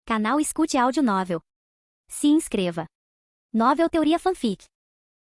Canal Escute Áudio Novel. Se inscreva. Novel Teoria Fanfic.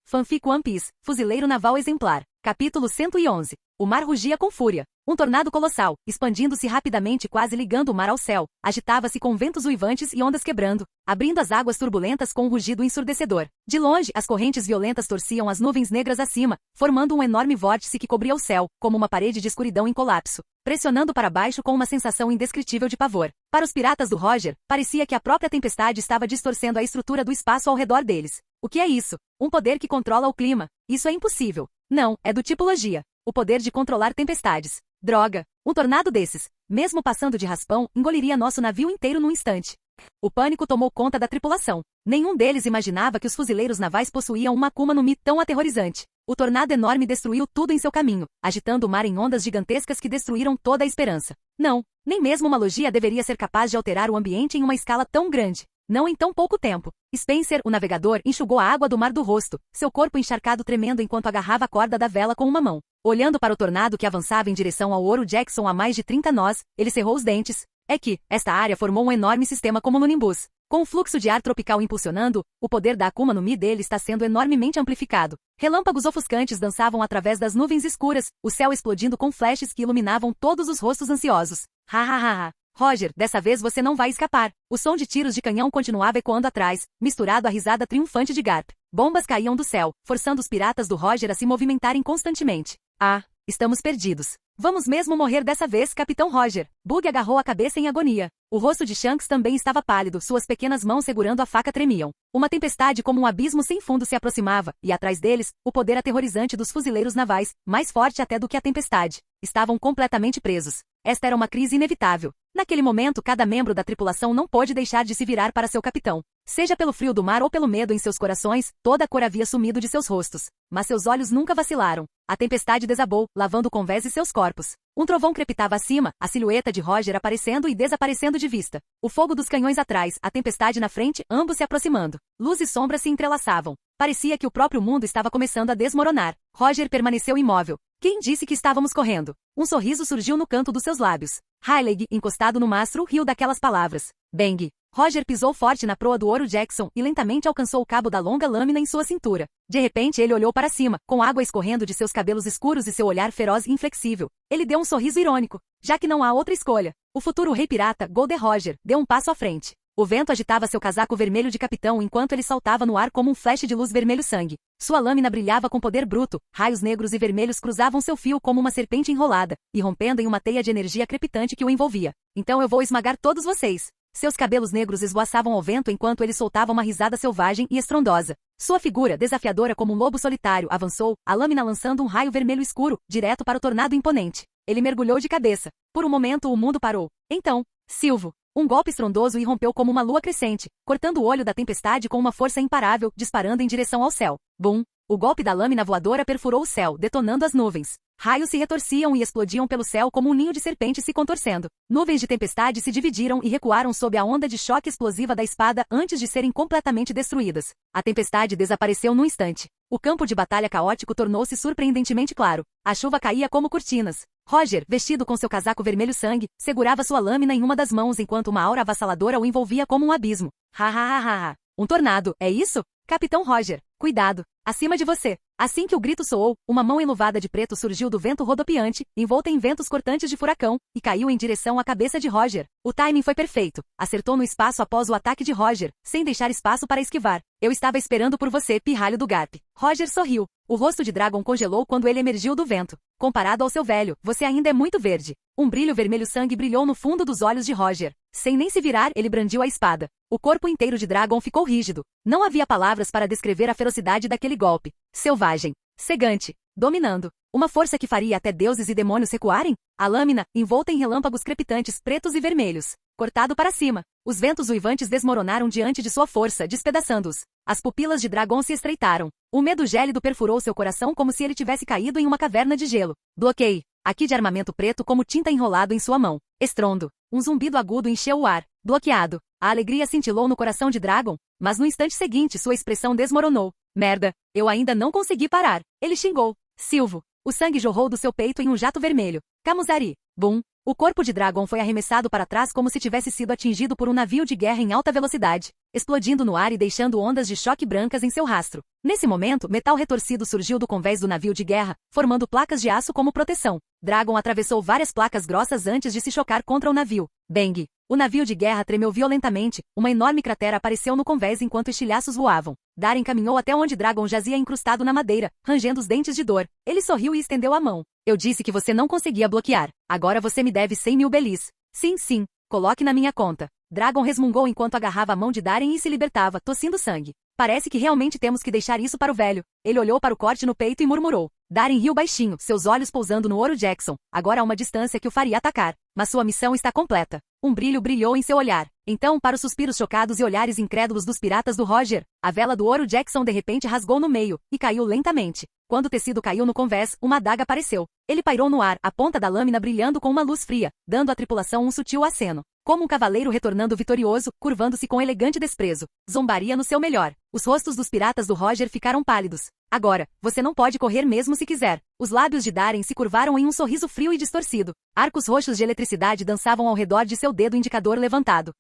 Fanfic One Piece, Fuzileiro Naval Exemplar. Capítulo 111. O mar rugia com fúria. Um tornado colossal, expandindo-se rapidamente, quase ligando o mar ao céu, agitava-se com ventos uivantes e ondas quebrando, abrindo as águas turbulentas com um rugido ensurdecedor. De longe, as correntes violentas torciam as nuvens negras acima, formando um enorme vórtice que cobria o céu, como uma parede de escuridão em colapso, pressionando para baixo com uma sensação indescritível de pavor. Para os piratas do Roger, parecia que a própria tempestade estava distorcendo a estrutura do espaço ao redor deles. O que é isso? Um poder que controla o clima? Isso é impossível. Não, é do tipo Logia. O poder de controlar tempestades. Droga! Um tornado desses, mesmo passando de raspão, engoliria nosso navio inteiro num instante. O pânico tomou conta da tripulação. Nenhum deles imaginava que os fuzileiros navais possuíam uma Akuma no Mi tão aterrorizante. O tornado enorme destruiu tudo em seu caminho, agitando o mar em ondas gigantescas que destruíram toda a esperança. Não, nem mesmo uma Logia deveria ser capaz de alterar o ambiente em uma escala tão grande. Não em tão pouco tempo. Spencer, o navegador, enxugou a água do mar do rosto, seu corpo encharcado tremendo enquanto agarrava a corda da vela com uma mão. Olhando para o tornado que avançava em direção ao Ouro Jackson a mais de 30 nós, ele cerrou os dentes. É que, esta área formou um enorme sistema como no Nimbus. Com o fluxo de ar tropical impulsionando, o poder da Akuma no Mi dele está sendo enormemente amplificado. Relâmpagos ofuscantes dançavam através das nuvens escuras, o céu explodindo com flashes que iluminavam todos os rostos ansiosos. Ha ha ha ha. Roger, dessa vez você não vai escapar. O som de tiros de canhão continuava ecoando atrás, misturado à risada triunfante de Garp. Bombas caíam do céu, forçando os piratas do Roger a se movimentarem constantemente. Ah, estamos perdidos. Vamos mesmo morrer dessa vez, Capitão Roger. Bug agarrou a cabeça em agonia. O rosto de Shanks também estava pálido, suas pequenas mãos segurando a faca tremiam. Uma tempestade como um abismo sem fundo se aproximava, e atrás deles, o poder aterrorizante dos fuzileiros navais, mais forte até do que a tempestade. Estavam completamente presos. Esta era uma crise inevitável. Naquele momento, cada membro da tripulação não pôde deixar de se virar para seu capitão. Seja pelo frio do mar ou pelo medo em seus corações, toda a cor havia sumido de seus rostos. Mas seus olhos nunca vacilaram. A tempestade desabou, lavando com vez seus corpos. Um trovão crepitava acima, a silhueta de Roger aparecendo e desaparecendo de vista. O fogo dos canhões atrás, a tempestade na frente, ambos se aproximando. Luz e sombra se entrelaçavam. Parecia que o próprio mundo estava começando a desmoronar. Roger permaneceu imóvel. Quem disse que estávamos correndo? Um sorriso surgiu no canto dos seus lábios. Rayleigh, encostado no mastro, riu daquelas palavras. Bang! Roger pisou forte na proa do Ouro Jackson e lentamente alcançou o cabo da longa lâmina em sua cintura. De repente ele olhou para cima, com água escorrendo de seus cabelos escuros e seu olhar feroz e inflexível. Ele deu um sorriso irônico. Já que não há outra escolha. O futuro rei pirata, Golden Roger, deu um passo à frente. O vento agitava seu casaco vermelho de capitão enquanto ele saltava no ar como um flash de luz vermelho-sangue. Sua lâmina brilhava com poder bruto, raios negros e vermelhos cruzavam seu fio como uma serpente enrolada, irrompendo em uma teia de energia crepitante que o envolvia. Então eu vou esmagar todos vocês. Seus cabelos negros esvoaçavam ao vento enquanto ele soltava uma risada selvagem e estrondosa. Sua figura, desafiadora como um lobo solitário, avançou, a lâmina lançando um raio vermelho escuro, direto para o tornado imponente. Ele mergulhou de cabeça. Por um momento o mundo parou. Então, Silvo. Um golpe estrondoso irrompeu como uma lua crescente, cortando o olho da tempestade com uma força imparável, disparando em direção ao céu. Bum! O golpe da lâmina voadora perfurou o céu, detonando as nuvens. Raios se retorciam e explodiam pelo céu como um ninho de serpente se contorcendo. Nuvens de tempestade se dividiram e recuaram sob a onda de choque explosiva da espada antes de serem completamente destruídas. A tempestade desapareceu num instante. O campo de batalha caótico tornou-se surpreendentemente claro. A chuva caía como cortinas. Roger, vestido com seu casaco vermelho sangue, segurava sua lâmina em uma das mãos enquanto uma aura avassaladora o envolvia como um abismo. Ha ha ha ha ha. Um tornado, é isso? Capitão Roger, cuidado. Acima de você. Assim que o grito soou, uma mão enluvada de preto surgiu do vento rodopiante, envolta em ventos cortantes de furacão, e caiu em direção à cabeça de Roger. O timing foi perfeito. Acertou no espaço após o ataque de Roger, sem deixar espaço para esquivar. Eu estava esperando por você, pirralho do Garp. Roger sorriu. O rosto de Dragon congelou quando ele emergiu do vento. Comparado ao seu velho, você ainda é muito verde. Um brilho vermelho-sangue brilhou no fundo dos olhos de Roger. Sem nem se virar, ele brandiu a espada. O corpo inteiro de Dragon ficou rígido. Não havia palavras para descrever a ferocidade daquele golpe. Selvagem. Cegante. Dominando. Uma força que faria até deuses e demônios recuarem? A lâmina, envolta em relâmpagos crepitantes pretos e vermelhos. Cortado para cima. Os ventos uivantes desmoronaram diante de sua força, despedaçando-os. As pupilas de Dragon se estreitaram. O medo gélido perfurou seu coração como se ele tivesse caído em uma caverna de gelo. Bloqueie. Aqui de armamento preto como tinta enrolado em sua mão. Estrondo. Um zumbido agudo encheu o ar. Bloqueado. A alegria cintilou no coração de Dragon, mas no instante seguinte sua expressão desmoronou. Merda, eu ainda não consegui parar. Ele xingou. Silvo. O sangue jorrou do seu peito em um jato vermelho. Kamuzari. Bum. O corpo de Dragon foi arremessado para trás como se tivesse sido atingido por um navio de guerra em alta velocidade, explodindo no ar e deixando ondas de choque brancas em seu rastro. Nesse momento, metal retorcido surgiu do convés do navio de guerra, formando placas de aço como proteção. Dragon atravessou várias placas grossas antes de se chocar contra o navio. Bang! O navio de guerra tremeu violentamente, uma enorme cratera apareceu no convés enquanto estilhaços voavam. Darren caminhou até onde Dragon jazia encrustado na madeira, rangendo os dentes de dor. Ele sorriu e estendeu a mão. Eu disse que você não conseguia bloquear. Agora você me deve 100 mil belis. Sim, sim. Coloque na minha conta. Dragon resmungou enquanto agarrava a mão de Darren e se libertava, tossindo sangue. Parece que realmente temos que deixar isso para o velho. Ele olhou para o corte no peito e murmurou. Darren riu baixinho, seus olhos pousando no ouro Jackson, agora a uma distância que o faria atacar. Mas sua missão está completa. Um brilho brilhou em seu olhar. Então, para os suspiros chocados e olhares incrédulos dos piratas do Roger, a vela do ouro Jackson de repente rasgou no meio, e caiu lentamente. Quando o tecido caiu no convés, uma adaga apareceu. Ele pairou no ar, a ponta da lâmina brilhando com uma luz fria, dando à tripulação um sutil aceno. Como um cavaleiro retornando vitorioso, curvando-se com elegante desprezo. Zombaria no seu melhor. Os rostos dos piratas do Roger ficaram pálidos. Agora, você não pode correr mesmo se quiser. Os lábios de Darren se curvaram em um sorriso frio e distorcido. Arcos roxos de eletricidade dançavam ao redor de seu dedo indicador levantado.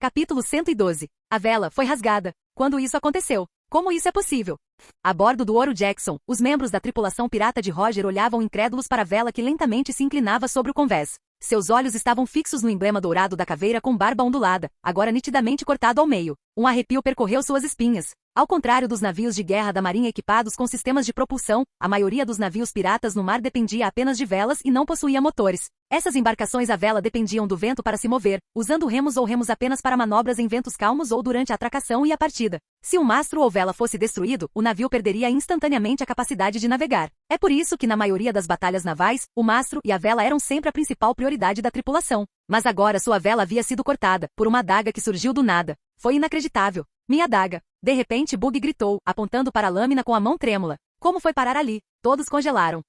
Capítulo 112. A vela foi rasgada. Quando isso aconteceu? Como isso é possível? A bordo do Ouro Jackson, os membros da tripulação pirata de Roger olhavam incrédulos para a vela que lentamente se inclinava sobre o convés. Seus olhos estavam fixos no emblema dourado da caveira com barba ondulada, agora nitidamente cortado ao meio. Um arrepio percorreu suas espinhas. Ao contrário dos navios de guerra da marinha equipados com sistemas de propulsão, a maioria dos navios piratas no mar dependia apenas de velas e não possuía motores. Essas embarcações à vela dependiam do vento para se mover, usando remos ou remos apenas para manobras em ventos calmos ou durante a atracação e a partida. Se um mastro ou vela fosse destruído, o navio perderia instantaneamente a capacidade de navegar. É por isso que na maioria das batalhas navais, o mastro e a vela eram sempre a principal prioridade da tripulação. Mas agora sua vela havia sido cortada, por uma adaga que surgiu do nada. Foi inacreditável. Minha adaga. De repente Bug gritou, apontando para a lâmina com a mão trêmula. Como foi parar ali? Todos congelaram.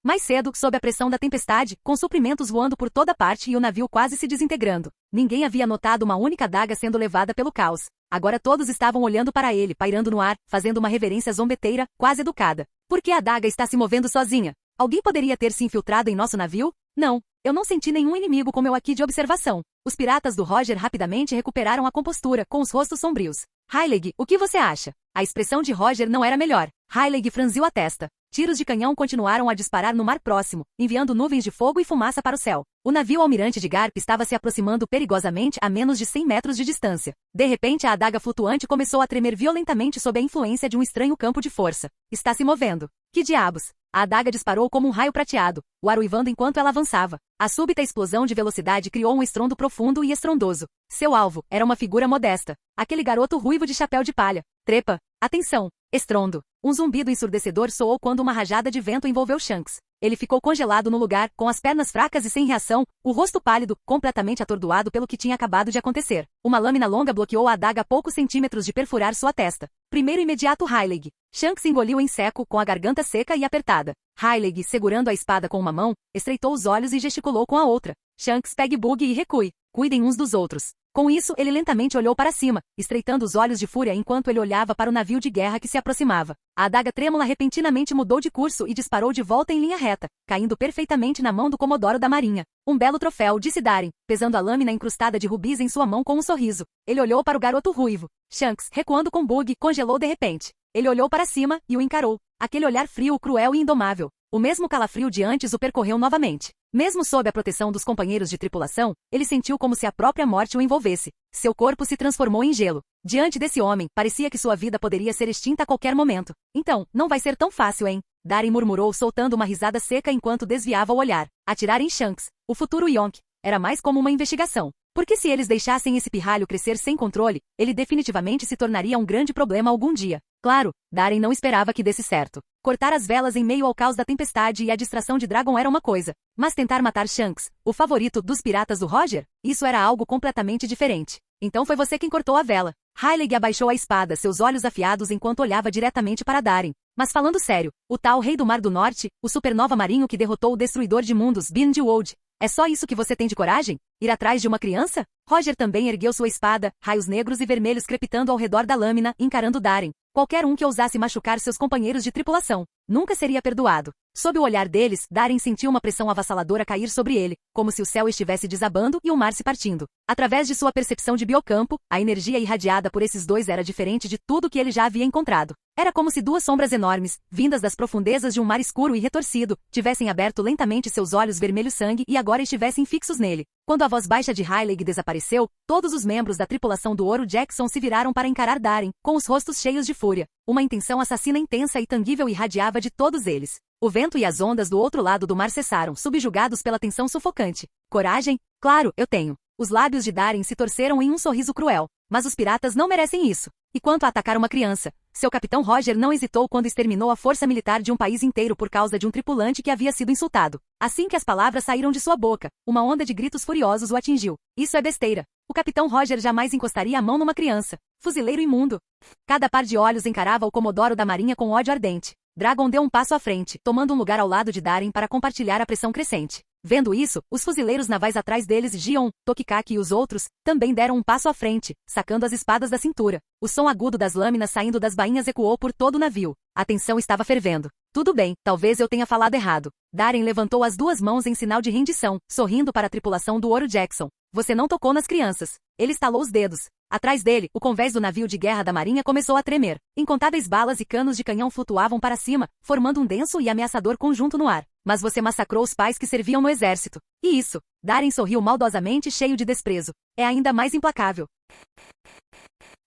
Mais cedo, sob a pressão da tempestade, com suprimentos voando por toda parte e o navio quase se desintegrando. Ninguém havia notado uma única adaga sendo levada pelo caos. Agora todos estavam olhando para ele, pairando no ar, fazendo uma reverência zombeteira, quase educada. Por que a adaga está se movendo sozinha? Alguém poderia ter se infiltrado em nosso navio? Não. Eu não senti nenhum inimigo como eu aqui de observação. Os piratas do Roger rapidamente recuperaram a compostura, com os rostos sombrios. Heilig, o que você acha? A expressão de Roger não era melhor. Heilig franziu a testa. Tiros de canhão continuaram a disparar no mar próximo, enviando nuvens de fogo e fumaça para o céu. O navio almirante de Garp estava se aproximando perigosamente a menos de 100 metros de distância. De repente a adaga flutuante começou a tremer violentamente sob a influência de um estranho campo de força. Está se movendo. Que diabos? A adaga disparou como um raio prateado, o ar uivando enquanto ela avançava. A súbita explosão de velocidade criou um estrondo profundo e estrondoso. Seu alvo era uma figura modesta. Aquele garoto ruivo de chapéu de palha. Trepa. Atenção. Estrondo. Um zumbido ensurdecedor soou quando uma rajada de vento envolveu Shanks. Ele ficou congelado no lugar, com as pernas fracas e sem reação, o rosto pálido, completamente atordoado pelo que tinha acabado de acontecer. Uma lâmina longa bloqueou a adaga a poucos centímetros de perfurar sua testa. Primeiro imediato Heilig. Shanks engoliu em seco, com a garganta seca e apertada. Heilig, segurando a espada com uma mão, estreitou os olhos e gesticulou com a outra. Shanks, pegue Bug e recue. Cuidem uns dos outros. Com isso, ele lentamente olhou para cima, estreitando os olhos de fúria enquanto ele olhava para o navio de guerra que se aproximava. A adaga trêmula repentinamente mudou de curso e disparou de volta em linha reta, caindo perfeitamente na mão do Comodoro da Marinha. Um belo troféu, disse Darren, pesando a lâmina incrustada de rubis em sua mão com um sorriso. Ele olhou para o garoto ruivo. Shanks, recuando com Bug, congelou de repente. Ele olhou para cima e o encarou. Aquele olhar frio, cruel e indomável. O mesmo calafrio de antes o percorreu novamente. Mesmo sob a proteção dos companheiros de tripulação, ele sentiu como se a própria morte o envolvesse. Seu corpo se transformou em gelo. Diante desse homem, parecia que sua vida poderia ser extinta a qualquer momento. Então, não vai ser tão fácil, hein? Darren murmurou soltando uma risada seca enquanto desviava o olhar. Atirar em Shanks, o futuro Yonk, era mais como uma investigação. Porque se eles deixassem esse pirralho crescer sem controle, ele definitivamente se tornaria um grande problema algum dia. Claro, Darren não esperava que desse certo. Cortar as velas em meio ao caos da tempestade e a distração de Dragon era uma coisa. Mas tentar matar Shanks, o favorito dos piratas do Roger? Isso era algo completamente diferente. Então foi você quem cortou a vela. Heilig abaixou a espada, seus olhos afiados enquanto olhava diretamente para Darren. Mas falando sério, o tal Rei do Mar do Norte, o supernova marinho que derrotou o Destruidor de Mundos, Beelzebub, é só isso que você tem de coragem? Ir atrás de uma criança? Roger também ergueu sua espada, raios negros e vermelhos crepitando ao redor da lâmina, encarando Darren. Qualquer um que ousasse machucar seus companheiros de tripulação. Nunca seria perdoado. Sob o olhar deles, Darin sentiu uma pressão avassaladora cair sobre ele, como se o céu estivesse desabando e o mar se partindo. Através de sua percepção de biocampo, a energia irradiada por esses dois era diferente de tudo que ele já havia encontrado. Era como se duas sombras enormes, vindas das profundezas de um mar escuro e retorcido, tivessem aberto lentamente seus olhos vermelho-sangue e agora estivessem fixos nele. Quando a voz baixa de Rayleigh desapareceu, todos os membros da tripulação do Ouro Jackson se viraram para encarar Darin, com os rostos cheios de fúria. Uma intenção assassina intensa e tangível irradiava de todos eles. O vento e as ondas do outro lado do mar cessaram, subjugados pela tensão sufocante. Coragem? Claro, eu tenho. Os lábios de Darin se torceram em um sorriso cruel. Mas os piratas não merecem isso. E quanto a atacar uma criança? Seu capitão Roger não hesitou quando exterminou a força militar de um país inteiro por causa de um tripulante que havia sido insultado. Assim que as palavras saíram de sua boca, uma onda de gritos furiosos o atingiu. Isso é besteira. O capitão Roger jamais encostaria a mão numa criança. Fuzileiro imundo. Cada par de olhos encarava o Comodoro da Marinha com ódio ardente. Dragon deu um passo à frente, tomando um lugar ao lado de Darin para compartilhar a pressão crescente. Vendo isso, os fuzileiros navais atrás deles, Gion, Tokikaki e os outros, também deram um passo à frente, sacando as espadas da cintura. O som agudo das lâminas saindo das bainhas ecoou por todo o navio. A tensão estava fervendo. Tudo bem, talvez eu tenha falado errado. Darin levantou as duas mãos em sinal de rendição, sorrindo para a tripulação do Ouro Jackson. Você não tocou nas crianças. Ele estalou os dedos. Atrás dele, o convés do navio de guerra da Marinha começou a tremer. Incontáveis balas e canos de canhão flutuavam para cima, formando um denso e ameaçador conjunto no ar. Mas você massacrou os pais que serviam no exército. E isso? Darin sorriu maldosamente, cheio de desprezo. É ainda mais implacável.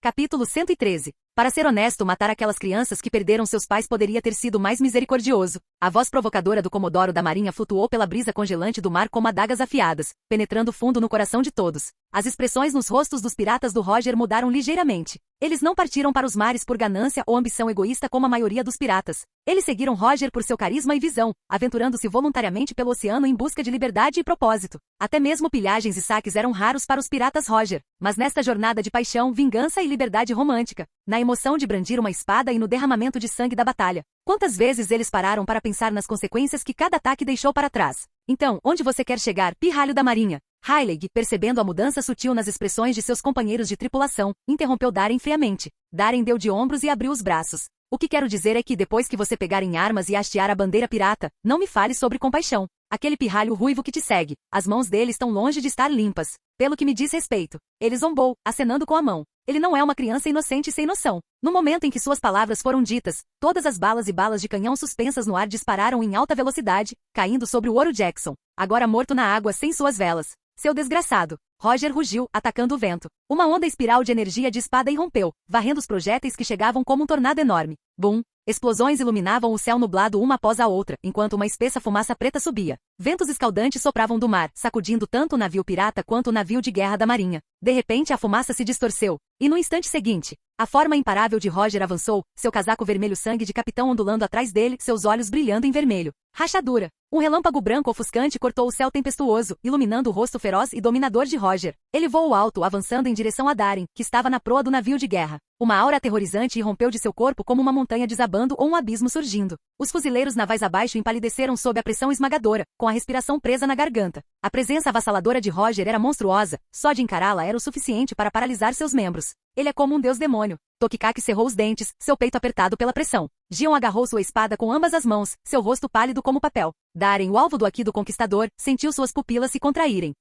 Capítulo 113. Para ser honesto, matar aquelas crianças que perderam seus pais poderia ter sido mais misericordioso. A voz provocadora do Comodoro da Marinha flutuou pela brisa congelante do mar como adagas afiadas, penetrando fundo no coração de todos. As expressões nos rostos dos piratas do Roger mudaram ligeiramente. Eles não partiram para os mares por ganância ou ambição egoísta como a maioria dos piratas. Eles seguiram Roger por seu carisma e visão, aventurando-se voluntariamente pelo oceano em busca de liberdade e propósito. Até mesmo pilhagens e saques eram raros para os piratas Roger. Mas nesta jornada de paixão, vingança e liberdade romântica, na emoção de brandir uma espada e no derramamento de sangue da batalha, quantas vezes eles pararam para pensar nas consequências que cada ataque deixou para trás? Então, onde você quer chegar, pirralho da Marinha? Rayleigh, percebendo a mudança sutil nas expressões de seus companheiros de tripulação, interrompeu Darin friamente. Darin deu de ombros e abriu os braços. O que quero dizer é que depois que você pegar em armas e hastear a bandeira pirata, não me fale sobre compaixão. Aquele pirralho ruivo que te segue, as mãos dele estão longe de estar limpas. Pelo que me diz respeito. Ele zombou, acenando com a mão. Ele não é uma criança inocente e sem noção. No momento em que suas palavras foram ditas, todas as balas e balas de canhão suspensas no ar dispararam em alta velocidade, caindo sobre o Ouro Jackson, agora morto na água sem suas velas. Seu desgraçado. Roger rugiu, atacando o vento. Uma onda espiral de energia de espada irrompeu, varrendo os projéteis que chegavam como um tornado enorme. Bum! Explosões iluminavam o céu nublado uma após a outra, enquanto uma espessa fumaça preta subia. Ventos escaldantes sopravam do mar, sacudindo tanto o navio pirata quanto o navio de guerra da Marinha. De repente a fumaça se distorceu, e no instante seguinte, a forma imparável de Roger avançou, seu casaco vermelho sangue de capitão ondulando atrás dele, seus olhos brilhando em vermelho. Rachadura! Um relâmpago branco ofuscante cortou o céu tempestuoso, iluminando o rosto feroz e dominador de Roger. Ele voou alto, avançando em direção a Darin, que estava na proa do navio de guerra. Uma aura aterrorizante irrompeu de seu corpo como uma montanha desabando ou um abismo surgindo. Os fuzileiros navais abaixo empalideceram sob a pressão esmagadora, com a respiração presa na garganta. A presença avassaladora de Roger era monstruosa, só de encará-la era o suficiente para paralisar seus membros. Ele é como um deus demônio. Tokikaki cerrou os dentes, seu peito apertado pela pressão. Gion agarrou sua espada com ambas as mãos, seu rosto pálido como papel. Darin, o alvo do Aki do Conquistador, sentiu suas pupilas se contraírem.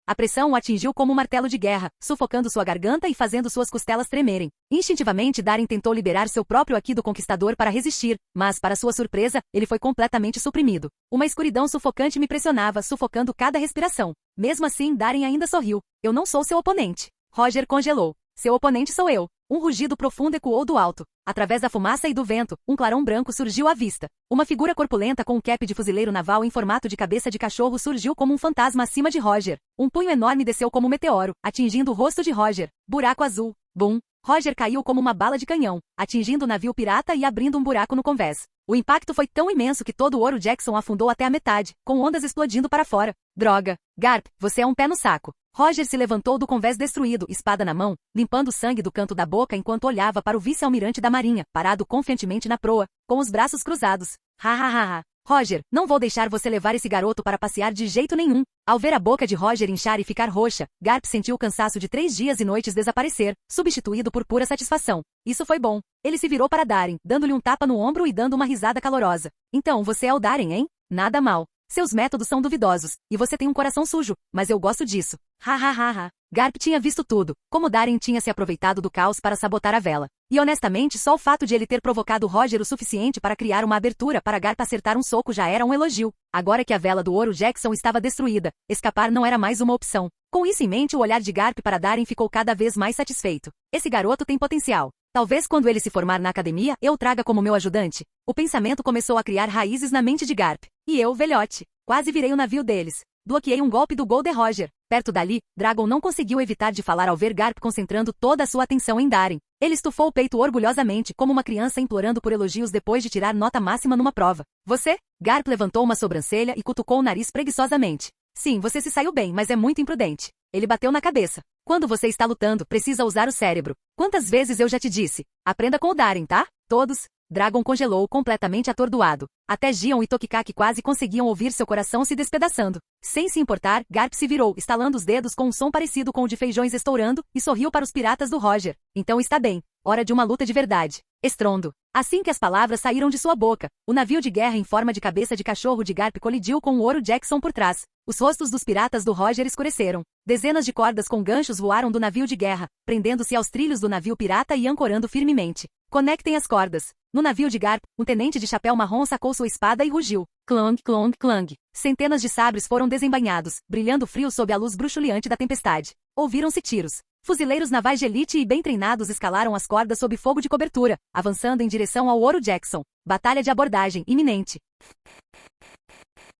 A pressão o atingiu como um martelo de guerra, sufocando sua garganta e fazendo suas costelas tremerem. Instintivamente Darin tentou liberar seu próprio Aki do Conquistador para resistir, mas, para sua surpresa, ele foi completamente suprimido. Uma escuridão sufocante me pressionava, sufocando cada respiração. Mesmo assim, Darin ainda sorriu. Eu não sou seu oponente. Roger congelou. Seu oponente sou eu. Um rugido profundo ecoou do alto. Através da fumaça e do vento, um clarão branco surgiu à vista. Uma figura corpulenta com um cap de fuzileiro naval em formato de cabeça de cachorro surgiu como um fantasma acima de Roger. Um punho enorme desceu como um meteoro, atingindo o rosto de Roger. Buraco azul. Bum! Roger caiu como uma bala de canhão, atingindo o navio pirata e abrindo um buraco no convés. O impacto foi tão imenso que todo o Ouro Jackson afundou até a metade, com ondas explodindo para fora. Droga! Garp, você é um pé no saco. Roger se levantou do convés destruído, espada na mão, limpando o sangue do canto da boca enquanto olhava para o vice-almirante da Marinha, parado confiantemente na proa, com os braços cruzados. Ha ha ha ha! Roger, não vou deixar você levar esse garoto para passear de jeito nenhum. Ao ver a boca de Roger inchar e ficar roxa, Garp sentiu o cansaço de 3 dias e noites desaparecer, substituído por pura satisfação. Isso foi bom. Ele se virou para Darren, dando-lhe um tapa no ombro e dando uma risada calorosa. Então, você é o Darren, hein? Nada mal. Seus métodos são duvidosos, e você tem um coração sujo, mas eu gosto disso. Ha ha ha ha. Garp tinha visto tudo, como Darren tinha se aproveitado do caos para sabotar a vela. E honestamente, só o fato de ele ter provocado Roger o suficiente para criar uma abertura para Garp acertar um soco já era um elogio. Agora que a vela do ouro Jackson estava destruída, escapar não era mais uma opção. Com isso em mente, o olhar de Garp para Darren ficou cada vez mais satisfeito. Esse garoto tem potencial. Talvez quando ele se formar na academia, eu o traga como meu ajudante. O pensamento começou a criar raízes na mente de Garp. E eu, velhote, quase virei o navio deles. Bloqueei um golpe do Golden Roger. Perto dali, Dragon não conseguiu evitar de falar ao ver Garp concentrando toda a sua atenção em Darren. Ele estufou o peito orgulhosamente, como uma criança implorando por elogios depois de tirar nota máxima numa prova. Você? Garp levantou uma sobrancelha e cutucou o nariz preguiçosamente. Sim, você se saiu bem, mas é muito imprudente. Ele bateu na cabeça. Quando você está lutando, precisa usar o cérebro. Quantas vezes eu já te disse? Aprenda com o Darren, tá? Todos. Dragon congelou completamente atordoado. Até Gion e Tokikaki quase conseguiam ouvir seu coração se despedaçando. Sem se importar, Garp se virou, estalando os dedos com um som parecido com o de feijões estourando, e sorriu para os piratas do Roger. Então está bem. Hora de uma luta de verdade. Estrondo. Assim que as palavras saíram de sua boca, o navio de guerra em forma de cabeça de cachorro de Garp colidiu com o ouro Jackson por trás. Os rostos dos piratas do Roger escureceram. Dezenas de cordas com ganchos voaram do navio de guerra, prendendo-se aos trilhos do navio pirata e ancorando firmemente. Conectem as cordas. No navio de Garp, um tenente de chapéu marrom sacou sua espada e rugiu. Clong, clong, clang. Centenas de sabres foram desembainhados, brilhando frios sob a luz bruxuleante da tempestade. Ouviram-se tiros. Fuzileiros navais de elite e bem treinados escalaram as cordas sob fogo de cobertura, avançando em direção ao ouro Jackson. Batalha de abordagem iminente.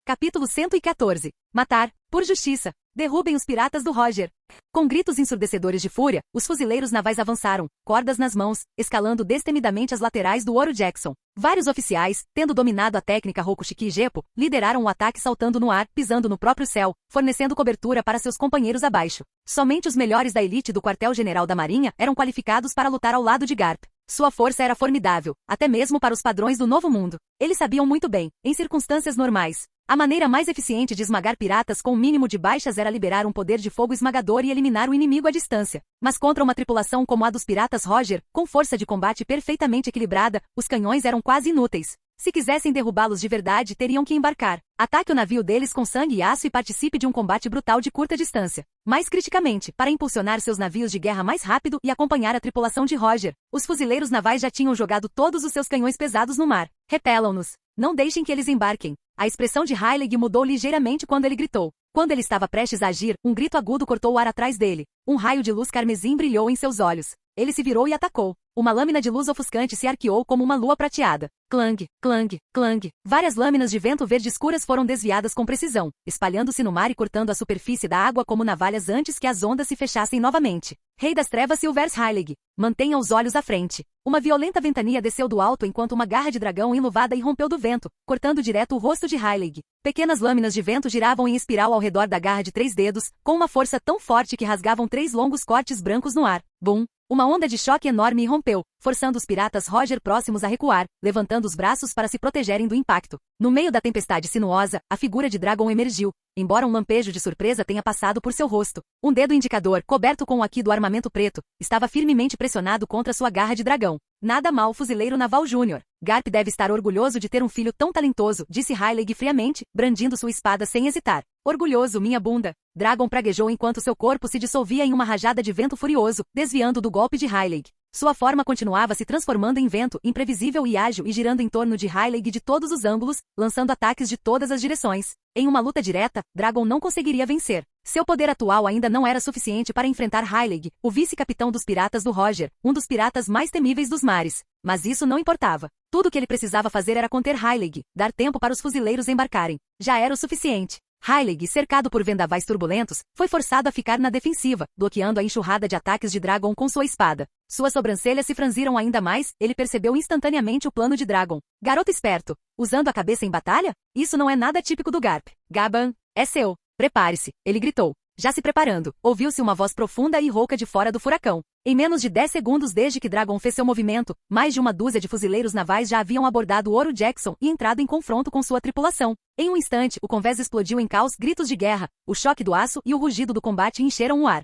Capítulo 114. Matar, por justiça. Derrubem os piratas do Roger. Com gritos ensurdecedores de fúria, os fuzileiros navais avançaram, cordas nas mãos, escalando destemidamente as laterais do ouro Jackson. Vários oficiais, tendo dominado a técnica Rokushiki e Jeppo, lideraram o ataque saltando no ar, pisando no próprio céu, fornecendo cobertura para seus companheiros abaixo. Somente os melhores da elite do quartel-general da Marinha eram qualificados para lutar ao lado de Garp. Sua força era formidável, até mesmo para os padrões do Novo Mundo. Eles sabiam muito bem, em circunstâncias normais, a maneira mais eficiente de esmagar piratas com um mínimo de baixas era liberar um poder de fogo esmagador e eliminar o inimigo à distância. Mas contra uma tripulação como a dos piratas Roger, com força de combate perfeitamente equilibrada, os canhões eram quase inúteis. Se quisessem derrubá-los de verdade, teriam que embarcar. Ataque o navio deles com sangue e aço e participe de um combate brutal de curta distância. Mais criticamente, para impulsionar seus navios de guerra mais rápido e acompanhar a tripulação de Roger, os fuzileiros navais já tinham jogado todos os seus canhões pesados no mar. Repelam-nos. Não deixem que eles embarquem. A expressão de Heilig mudou ligeiramente quando ele gritou. Quando ele estava prestes a agir, um grito agudo cortou o ar atrás dele. Um raio de luz carmesim brilhou em seus olhos. Ele se virou e atacou. Uma lâmina de luz ofuscante se arqueou como uma lua prateada. Clang, clang, clang. Várias lâminas de vento verde escuras foram desviadas com precisão, espalhando-se no mar e cortando a superfície da água como navalhas antes que as ondas se fechassem novamente. Rei das Trevas Silvers Heilig. Mantenha os olhos à frente. Uma violenta ventania desceu do alto enquanto uma garra de dragão enluvada irrompeu do vento, cortando direto o rosto de Heilig. Pequenas lâminas de vento giravam em espiral ao redor da garra de 3 dedos, com uma força tão forte que rasgavam 3 longos cortes brancos no ar. Bum! Uma onda de choque enorme irrompeu, forçando os piratas Roger próximos a recuar, levantando os braços para se protegerem do impacto. No meio da tempestade sinuosa, a figura de Dragon emergiu, embora um lampejo de surpresa tenha passado por seu rosto. Um dedo indicador, coberto com o aqui do armamento preto, estava firmemente pressionado contra sua garra de dragão. Nada mal, fuzileiro naval júnior. Garp deve estar orgulhoso de ter um filho tão talentoso, disse Heilig friamente, brandindo sua espada sem hesitar. Orgulhoso, minha bunda. Dragon praguejou enquanto seu corpo se dissolvia em uma rajada de vento furioso, desviando do golpe de Heilig. Sua forma continuava se transformando em vento, imprevisível e ágil e girando em torno de Heilig de todos os ângulos, lançando ataques de todas as direções. Em uma luta direta, Dragon não conseguiria vencer. Seu poder atual ainda não era suficiente para enfrentar Heilig, o vice-capitão dos piratas do Roger, um dos piratas mais temíveis dos mares. Mas isso não importava. Tudo o que ele precisava fazer era conter Heilig, dar tempo para os fuzileiros embarcarem. Já era o suficiente. Heilig, cercado por vendavais turbulentos, foi forçado a ficar na defensiva, bloqueando a enxurrada de ataques de Dragon com sua espada. Suas sobrancelhas se franziram ainda mais, ele percebeu instantaneamente o plano de Dragon. Garoto esperto, usando a cabeça em batalha? Isso não é nada típico do Garp. Gaban, é seu. Prepare-se, ele gritou. Já se preparando, ouviu-se uma voz profunda e rouca de fora do furacão. Em menos de 10 segundos desde que Dragon fez seu movimento, mais de uma dúzia de fuzileiros navais já haviam abordado o Ouro Jackson e entrado em confronto com sua tripulação. Em um instante, o convés explodiu em caos, gritos de guerra, o choque do aço e o rugido do combate encheram o ar.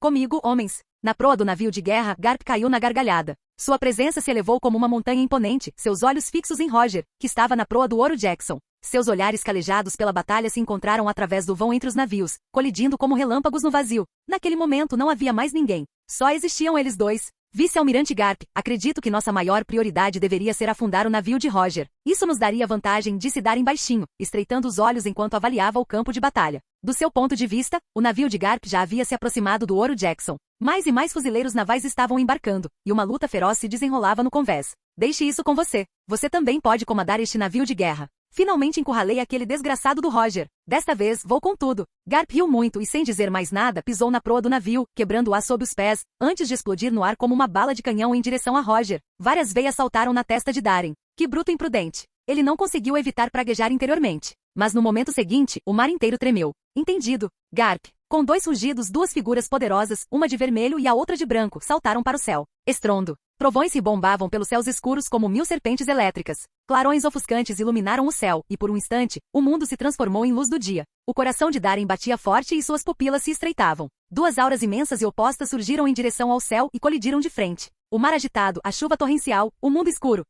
Comigo, homens! Na proa do navio de guerra, Garp caiu na gargalhada. Sua presença se elevou como uma montanha imponente, seus olhos fixos em Roger, que estava na proa do Ouro Jackson. Seus olhares calejados pela batalha se encontraram através do vão entre os navios, colidindo como relâmpagos no vazio. Naquele momento não havia mais ninguém. Só existiam eles dois. Vice-almirante Garp, acredito que nossa maior prioridade deveria ser afundar o navio de Roger. Isso nos daria vantagem, disse Darin baixinho, estreitando os olhos enquanto avaliava o campo de batalha. Do seu ponto de vista, o navio de Garp já havia se aproximado do Ouro Jackson. Mais e mais fuzileiros navais estavam embarcando, e uma luta feroz se desenrolava no convés. Deixe isso com você. Você também pode comandar este navio de guerra. Finalmente encurralei aquele desgraçado do Roger. Desta vez, vou com tudo. Garp riu muito e sem dizer mais nada, pisou na proa do navio, quebrando-a sob os pés, antes de explodir no ar como uma bala de canhão em direção a Roger. Várias veias saltaram na testa de Darin. Que bruto imprudente. Ele não conseguiu evitar praguejar interiormente. Mas no momento seguinte, o mar inteiro tremeu. Entendido. Garp. Com 2 rugidos, 2 figuras poderosas, uma de vermelho e a outra de branco, saltaram para o céu. Estrondo. Trovões ribombavam pelos céus escuros como 1000 serpentes elétricas. Clarões ofuscantes iluminaram o céu, e por um instante, o mundo se transformou em luz do dia. O coração de Darin batia forte e suas pupilas se estreitavam. 2 auras imensas e opostas surgiram em direção ao céu e colidiram de frente. O mar agitado, a chuva torrencial, o mundo escuro.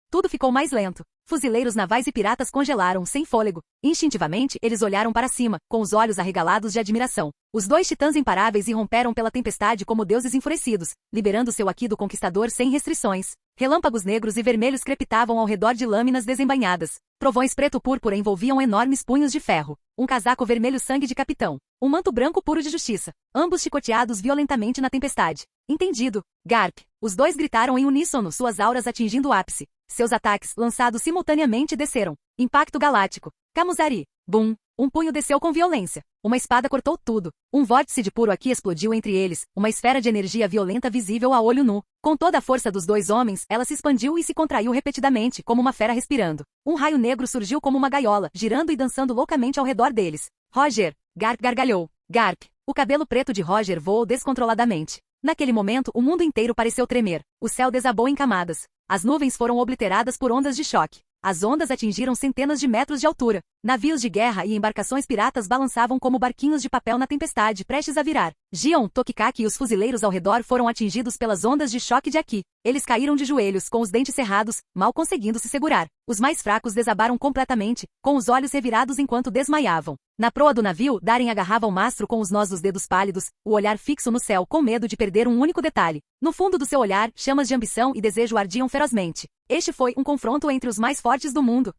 Tudo ficou mais lento. Fuzileiros navais e piratas congelaram, sem fôlego. Instintivamente, eles olharam para cima, com os olhos arregalados de admiração. Os 2 titãs imparáveis irromperam pela tempestade como deuses enfurecidos, liberando seu aqui do conquistador sem restrições. Relâmpagos negros e vermelhos crepitavam ao redor de lâminas desembainhadas. Trovões preto-púrpura envolviam enormes punhos de ferro. Um casaco vermelho sangue de capitão. Um manto branco puro de justiça. Ambos chicoteados violentamente na tempestade. Entendido. Garp. Os 2 gritaram em uníssono, suas auras atingindo o ápice. Seus ataques, lançados simultaneamente, desceram. Impacto galáctico. Kamuzari. Bum. Um punho desceu com violência. Uma espada cortou tudo. Um vórtice de puro aqui explodiu entre eles, uma esfera de energia violenta visível a olho nu. Com toda a força dos 2 homens, ela se expandiu e se contraiu repetidamente, como uma fera respirando. Um raio negro surgiu como uma gaiola, girando e dançando loucamente ao redor deles. Roger. Garp gargalhou. Garp. O cabelo preto de Roger voou descontroladamente. Naquele momento, o mundo inteiro pareceu tremer. O céu desabou em camadas. As nuvens foram obliteradas por ondas de choque. As ondas atingiram centenas de metros de altura. Navios de guerra e embarcações piratas balançavam como barquinhos de papel na tempestade, prestes a virar. Gion, Tokikaki e os fuzileiros ao redor foram atingidos pelas ondas de choque de Aki. Eles caíram de joelhos, com os dentes cerrados, mal conseguindo se segurar. Os mais fracos desabaram completamente, com os olhos revirados enquanto desmaiavam. Na proa do navio, Darin agarrava o mastro com os nós dos dedos pálidos, o olhar fixo no céu, com medo de perder um único detalhe. No fundo do seu olhar, chamas de ambição e desejo ardiam ferozmente. Este foi um confronto entre os mais fortes do mundo.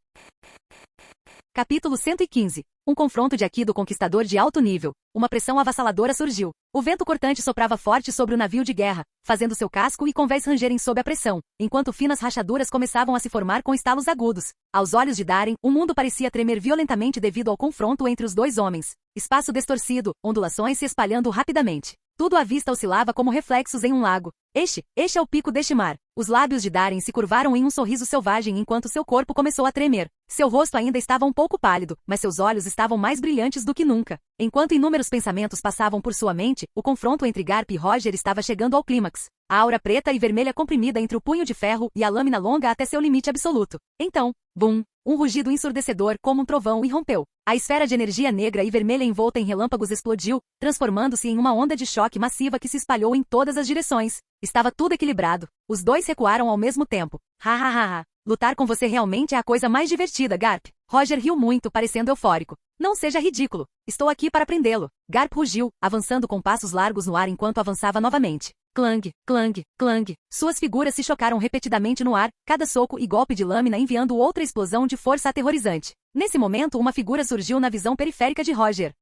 Capítulo 115. Um confronto de Aki do conquistador de alto nível. Uma pressão avassaladora surgiu. O vento cortante soprava forte sobre o navio de guerra, fazendo seu casco e convés rangerem sob a pressão, enquanto finas rachaduras começavam a se formar com estalos agudos. Aos olhos de Darin, o mundo parecia tremer violentamente devido ao confronto entre os 2 homens. Espaço distorcido, ondulações se espalhando rapidamente. Tudo à vista oscilava como reflexos em um lago. Este é o pico deste mar. Os lábios de Darin se curvaram em um sorriso selvagem enquanto seu corpo começou a tremer. Seu rosto ainda estava um pouco pálido, mas seus olhos estavam mais brilhantes do que nunca. Enquanto inúmeros pensamentos passavam por sua mente, o confronto entre Garp e Roger estava chegando ao clímax. A aura preta e vermelha comprimida entre o punho de ferro e a lâmina longa até seu limite absoluto. Então, bum! Um rugido ensurdecedor como um trovão irrompeu. A esfera de energia negra e vermelha envolta em relâmpagos explodiu, transformando-se em uma onda de choque massiva que se espalhou em todas as direções. Estava tudo equilibrado. Os 2 recuaram ao mesmo tempo. Ha. Lutar com você realmente é a coisa mais divertida, Garp. Roger riu muito, parecendo eufórico. Não seja ridículo. Estou aqui para prendê-lo. Garp rugiu, avançando com passos largos no ar enquanto avançava novamente. Clang, clang, clang. Suas figuras se chocaram repetidamente no ar, cada soco e golpe de lâmina enviando outra explosão de força aterrorizante. Nesse momento, uma figura surgiu na visão periférica de Roger.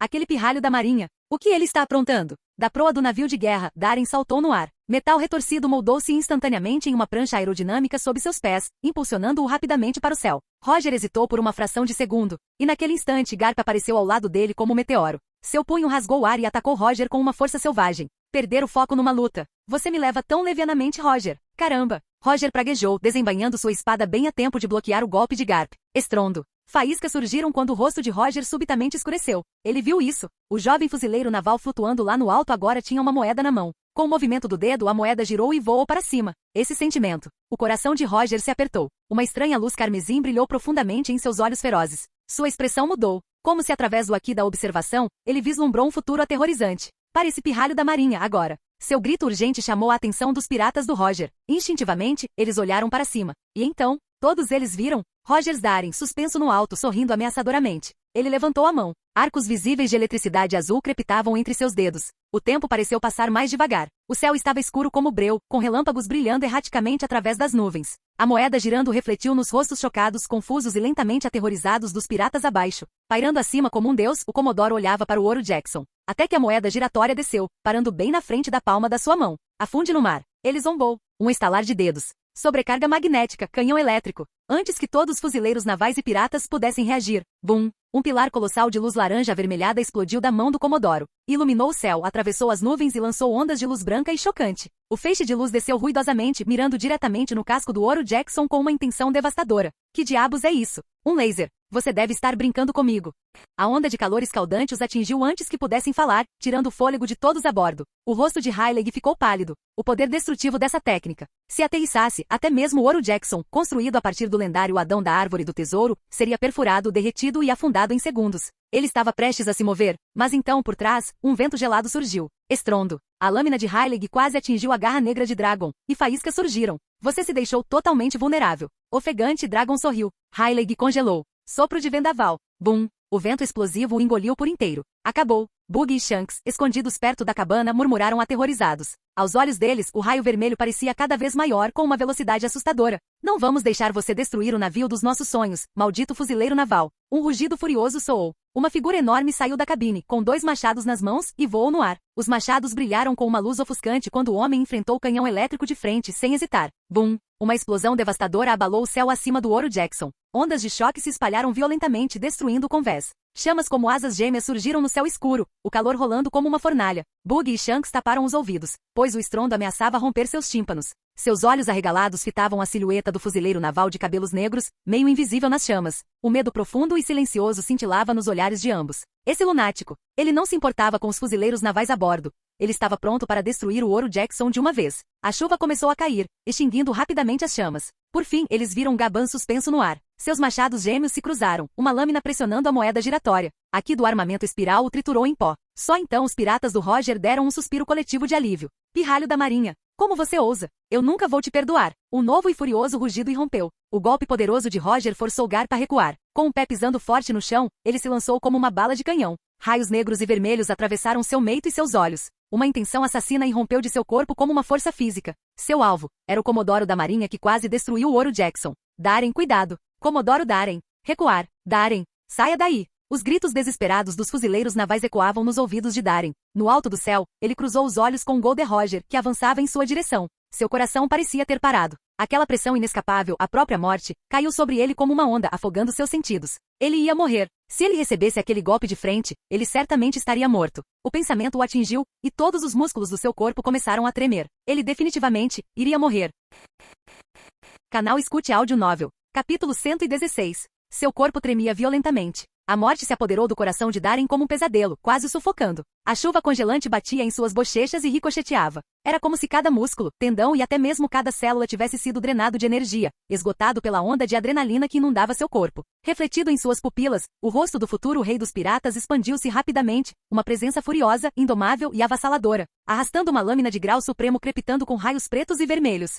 Aquele pirralho da marinha. O que ele está aprontando? Da proa do navio de guerra, Darin saltou no ar. Metal retorcido moldou-se instantaneamente em uma prancha aerodinâmica sob seus pés, impulsionando-o rapidamente para o céu. Roger hesitou por uma fração de segundo, e naquele instante Garp apareceu ao lado dele como um meteoro. Seu punho rasgou o ar e atacou Roger com uma força selvagem. Perder o foco numa luta. Você me leva tão levianamente, Roger. Caramba! Roger praguejou, desembainhando sua espada bem a tempo de bloquear o golpe de Garp. Estrondo. Faíscas surgiram quando o rosto de Roger subitamente escureceu. Ele viu isso. O jovem fuzileiro naval flutuando lá no alto agora tinha uma moeda na mão. Com o movimento do dedo, a moeda girou e voou para cima. Esse sentimento. O coração de Roger se apertou. Uma estranha luz carmesim brilhou profundamente em seus olhos ferozes. Sua expressão mudou. Como se através do aqui da observação, ele vislumbrou um futuro aterrorizante. Para esse pirralho da marinha, agora. Seu grito urgente chamou a atenção dos piratas do Roger. Instintivamente, eles olharam para cima. E então, todos eles viram Roger Darin suspenso no alto, sorrindo ameaçadoramente. Ele levantou a mão. Arcos visíveis de eletricidade azul crepitavam entre seus dedos. O tempo pareceu passar mais devagar. O céu estava escuro como breu, com relâmpagos brilhando erraticamente através das nuvens. A moeda girando refletiu nos rostos chocados, confusos e lentamente aterrorizados dos piratas abaixo. Pairando acima como um deus, o Comodoro olhava para o ouro Jackson. Até que a moeda giratória desceu, parando bem na frente da palma da sua mão. Afunde no mar. Ele zombou. Um estalar de dedos. Sobrecarga magnética, canhão elétrico. Antes que todos os fuzileiros navais e piratas pudessem reagir. Bum! Um pilar colossal de luz laranja avermelhada explodiu da mão do Comodoro. Iluminou o céu, atravessou as nuvens e lançou ondas de luz branca e chocante. O feixe de luz desceu ruidosamente, mirando diretamente no casco do ouro Jackson com uma intenção devastadora. Que diabos é isso? Um laser. Você deve estar brincando comigo. A onda de calor escaldante os atingiu antes que pudessem falar, tirando o fôlego de todos a bordo. O rosto de Heilig ficou pálido. O poder destrutivo dessa técnica. Se aterrissasse, até mesmo o ouro Jackson, construído a partir do lendário Adão da Árvore do Tesouro, seria perfurado, derretido e afundado em segundos. Ele estava prestes a se mover, mas então, por trás, um vento gelado surgiu. Estrondo. A lâmina de Heilig quase atingiu a garra negra de Dragon, e faíscas surgiram. Você se deixou totalmente vulnerável. Ofegante, Dragon sorriu. Heilig congelou. Sopro de vendaval. Bum! O vento explosivo o engoliu por inteiro. Acabou. Buggy e Shanks, escondidos perto da cabana, murmuraram aterrorizados. Aos olhos deles, o raio vermelho parecia cada vez maior com uma velocidade assustadora. Não vamos deixar você destruir o navio dos nossos sonhos, maldito fuzileiro naval. Um rugido furioso soou. Uma figura enorme saiu da cabine, com 2 machados nas mãos, e voou no ar. Os machados brilharam com uma luz ofuscante quando o homem enfrentou o canhão elétrico de frente, sem hesitar. Bum! Uma explosão devastadora abalou o céu acima do ouro Jackson. Ondas de choque se espalharam violentamente, destruindo o convés. Chamas como asas gêmeas surgiram no céu escuro, o calor rolando como uma fornalha. Buggy e Shanks taparam os ouvidos, pois o estrondo ameaçava romper seus tímpanos. Seus olhos arregalados fitavam a silhueta do fuzileiro naval de cabelos negros, meio invisível nas chamas. O medo profundo e silencioso cintilava nos olhares de ambos. Esse lunático. Ele não se importava com os fuzileiros navais a bordo. Ele estava pronto para destruir o ouro Jackson de uma vez. A chuva começou a cair, extinguindo rapidamente as chamas. Por fim, eles viram Gaban suspenso no ar. Seus machados gêmeos se cruzaram, uma lâmina pressionando a moeda giratória. Aqui do armamento espiral o triturou em pó. Só então os piratas do Roger deram um suspiro coletivo de alívio. Pirralho da marinha. Como você ousa? Eu nunca vou te perdoar. Um novo e furioso rugido irrompeu. O golpe poderoso de Roger forçou Garp a recuar. Com o pé pisando forte no chão, ele se lançou como uma bala de canhão. Raios negros e vermelhos atravessaram seu meito e seus olhos. Uma intenção assassina irrompeu de seu corpo como uma força física. Seu alvo era o Comodoro da Marinha que quase destruiu o ouro Jackson. Darem, cuidado. Comodoro Darem. Recuar. Darem. Saia daí. Os gritos desesperados dos fuzileiros navais ecoavam nos ouvidos de Darem. No alto do céu, ele cruzou os olhos com Golden Roger, que avançava em sua direção. Seu coração parecia ter parado. Aquela pressão inescapável, a própria morte, caiu sobre ele como uma onda, afogando seus sentidos. Ele ia morrer. Se ele recebesse aquele golpe de frente, ele certamente estaria morto. O pensamento o atingiu, e todos os músculos do seu corpo começaram a tremer. Ele definitivamente iria morrer. Canal Escute Áudio Novel. Capítulo 116. Seu corpo tremia violentamente. A morte se apoderou do coração de Darem como um pesadelo, quase o sufocando. A chuva congelante batia em suas bochechas e ricocheteava. Era como se cada músculo, tendão e até mesmo cada célula tivesse sido drenado de energia, esgotado pela onda de adrenalina que inundava seu corpo. Refletido em suas pupilas, o rosto do futuro rei dos piratas expandiu-se rapidamente, uma presença furiosa, indomável e avassaladora, arrastando uma lâmina de grau supremo crepitando com raios pretos e vermelhos.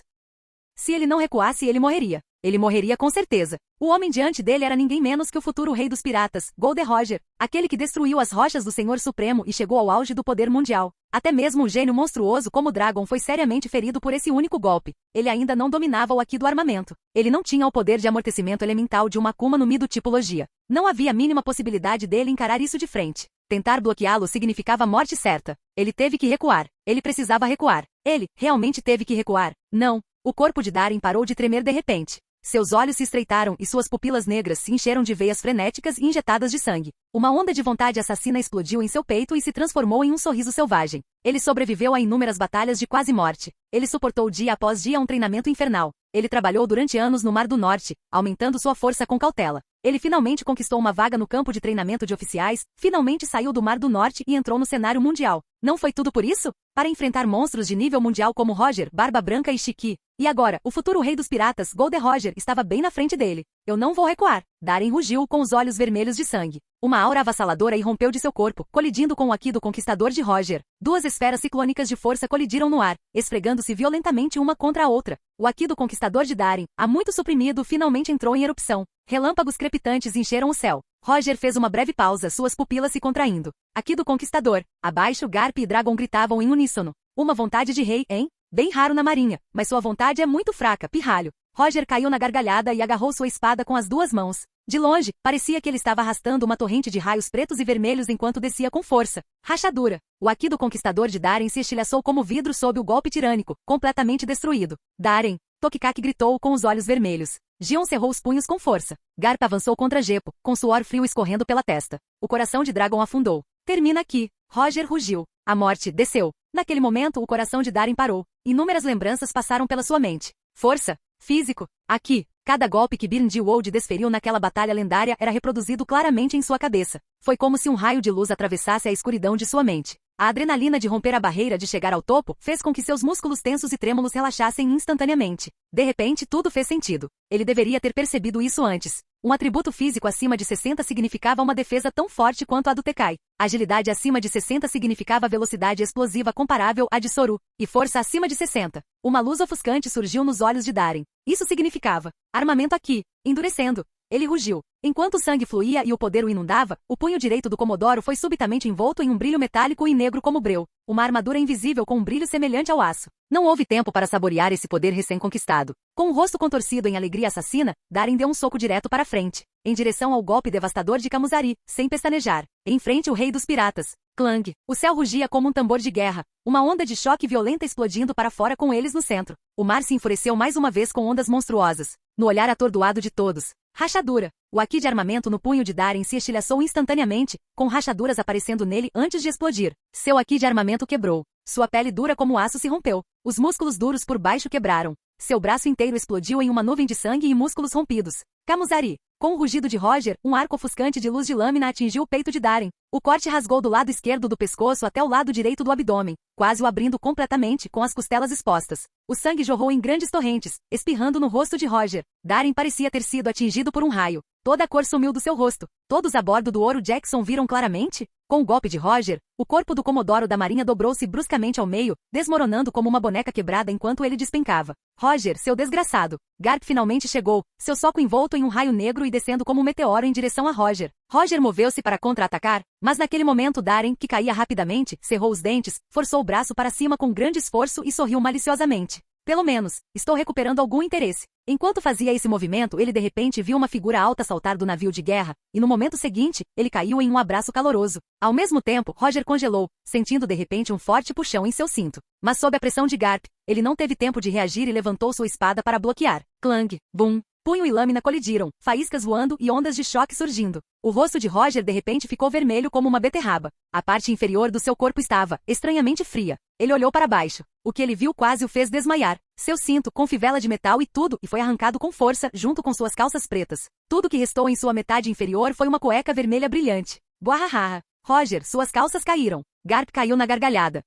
Se ele não recuasse, ele morreria. Ele morreria com certeza. O homem diante dele era ninguém menos que o futuro rei dos piratas, Golden Roger, aquele que destruiu as rochas do Senhor Supremo e chegou ao auge do poder mundial. Até mesmo um gênio monstruoso como Dragon foi seriamente ferido por esse único golpe. Ele ainda não dominava o aqui do armamento. Ele não tinha o poder de amortecimento elemental de uma Akuma no Mi do tipologia. Não havia a mínima possibilidade dele encarar isso de frente. Tentar bloqueá-lo significava morte certa. Ele teve que recuar. Ele precisava recuar. Ele realmente teve que recuar. Não. O corpo de Darem parou de tremer de repente. Seus olhos se estreitaram e suas pupilas negras se encheram de veias frenéticas e injetadas de sangue. Uma onda de vontade assassina explodiu em seu peito e se transformou em um sorriso selvagem. Ele sobreviveu a inúmeras batalhas de quase morte. Ele suportou dia após dia um treinamento infernal. Ele trabalhou durante anos no Mar do Norte, aumentando sua força com cautela. Ele finalmente conquistou uma vaga no campo de treinamento de oficiais, finalmente saiu do Mar do Norte e entrou no cenário mundial. Não foi tudo por isso? Para enfrentar monstros de nível mundial como Roger, Barba Branca e Shiki. E agora, o futuro rei dos piratas, Gold Roger, estava bem na frente dele. Eu não vou recuar. Darren rugiu com os olhos vermelhos de sangue. Uma aura avassaladora irrompeu de seu corpo, colidindo com o Aqui do Conquistador de Roger. Duas esferas ciclônicas de força colidiram no ar, esfregando-se violentamente uma contra a outra. O Aqui do Conquistador de Darren, há muito suprimido, finalmente entrou em erupção. Relâmpagos crepitantes encheram o céu. Roger fez uma breve pausa, suas pupilas se contraindo. Aqui do Conquistador. Abaixo, Garp e Dragon gritavam em uníssono. Uma vontade de rei, hein? Bem raro na marinha, mas sua vontade é muito fraca, pirralho. Roger caiu na gargalhada e agarrou sua espada com as duas mãos. De longe, parecia que ele estava arrastando uma torrente de raios pretos e vermelhos enquanto descia com força. Rachadura. O Aqui do Conquistador de Darren se estilhaçou como vidro sob o golpe tirânico, completamente destruído. Darren, Tokikak gritou com os olhos vermelhos. Gion cerrou os punhos com força. Garp avançou contra Gepo, com suor frio escorrendo pela testa. O coração de Dragon afundou. Termina aqui. Roger rugiu. A morte desceu. Naquele momento, o coração de Darren parou. Inúmeras lembranças passaram pela sua mente. Força. Físico. Aqui. Cada golpe que Birn de Wold desferiu naquela batalha lendária era reproduzido claramente em sua cabeça. Foi como se um raio de luz atravessasse a escuridão de sua mente. A adrenalina de romper a barreira de chegar ao topo fez com que seus músculos tensos e trêmulos relaxassem instantaneamente. De repente, tudo fez sentido. Ele deveria ter percebido isso antes. Um atributo físico acima de 60 significava uma defesa tão forte quanto a do Tekai. Agilidade acima de 60 significava velocidade explosiva comparável à de Soru. E força acima de 60. Uma luz ofuscante surgiu nos olhos de Darren. Isso significava armamento aqui, endurecendo. Ele rugiu. Enquanto o sangue fluía e o poder o inundava, o punho direito do Comodoro foi subitamente envolto em um brilho metálico e negro como breu. Uma armadura invisível com um brilho semelhante ao aço. Não houve tempo para saborear esse poder recém-conquistado. Com o rosto contorcido em alegria assassina, Darren deu um soco direto para frente, em direção ao golpe devastador de Kamuzari, sem pestanejar. Em frente o rei dos piratas. Clang. O céu rugia como um tambor de guerra, uma onda de choque violenta explodindo para fora com eles no centro. O mar se enfureceu mais uma vez com ondas monstruosas, no olhar atordoado de todos. Rachadura. O Aqui de armamento no punho de Darren se estilhaçou instantaneamente, com rachaduras aparecendo nele antes de explodir. Seu Aqui de armamento quebrou. Sua pele dura como aço se rompeu. Os músculos duros por baixo quebraram. Seu braço inteiro explodiu em uma nuvem de sangue e músculos rompidos. Kamuzari. Com o rugido de Roger, um arco ofuscante de luz de lâmina atingiu o peito de Darren. O corte rasgou do lado esquerdo do pescoço até o lado direito do abdômen, quase o abrindo completamente, com as costelas expostas. O sangue jorrou em grandes torrentes, espirrando no rosto de Roger. Darren parecia ter sido atingido por um raio. Toda a cor sumiu do seu rosto. Todos a bordo do Ouro Jackson viram claramente? Com o golpe de Roger, o corpo do Comodoro da Marinha dobrou-se bruscamente ao meio, desmoronando como uma boneca quebrada enquanto ele despencava. Roger, seu desgraçado. Garp finalmente chegou, seu soco envolto em um raio negro e descendo como um meteoro em direção a Roger. Roger moveu-se para contra-atacar, mas naquele momento Darren, que caía rapidamente, cerrou os dentes, forçou o braço para cima com grande esforço e sorriu maliciosamente. Pelo menos, estou recuperando algum interesse. Enquanto fazia esse movimento, ele de repente viu uma figura alta saltar do navio de guerra, e no momento seguinte, ele caiu em um abraço caloroso. Ao mesmo tempo, Roger congelou, sentindo de repente um forte puxão em seu cinto. Mas sob a pressão de Garp, ele não teve tempo de reagir e levantou sua espada para bloquear. Clang, bum. Punho e lâmina colidiram, faíscas voando e ondas de choque surgindo. O rosto de Roger de repente ficou vermelho como uma beterraba. A parte inferior do seu corpo estava, estranhamente fria. Ele olhou para baixo. O que ele viu quase o fez desmaiar. Seu cinto, com fivela de metal e tudo, e foi arrancado com força, junto com suas calças pretas. Tudo que restou em sua metade inferior foi uma cueca vermelha brilhante. Buahaha. Roger, suas calças caíram. Garp caiu na gargalhada.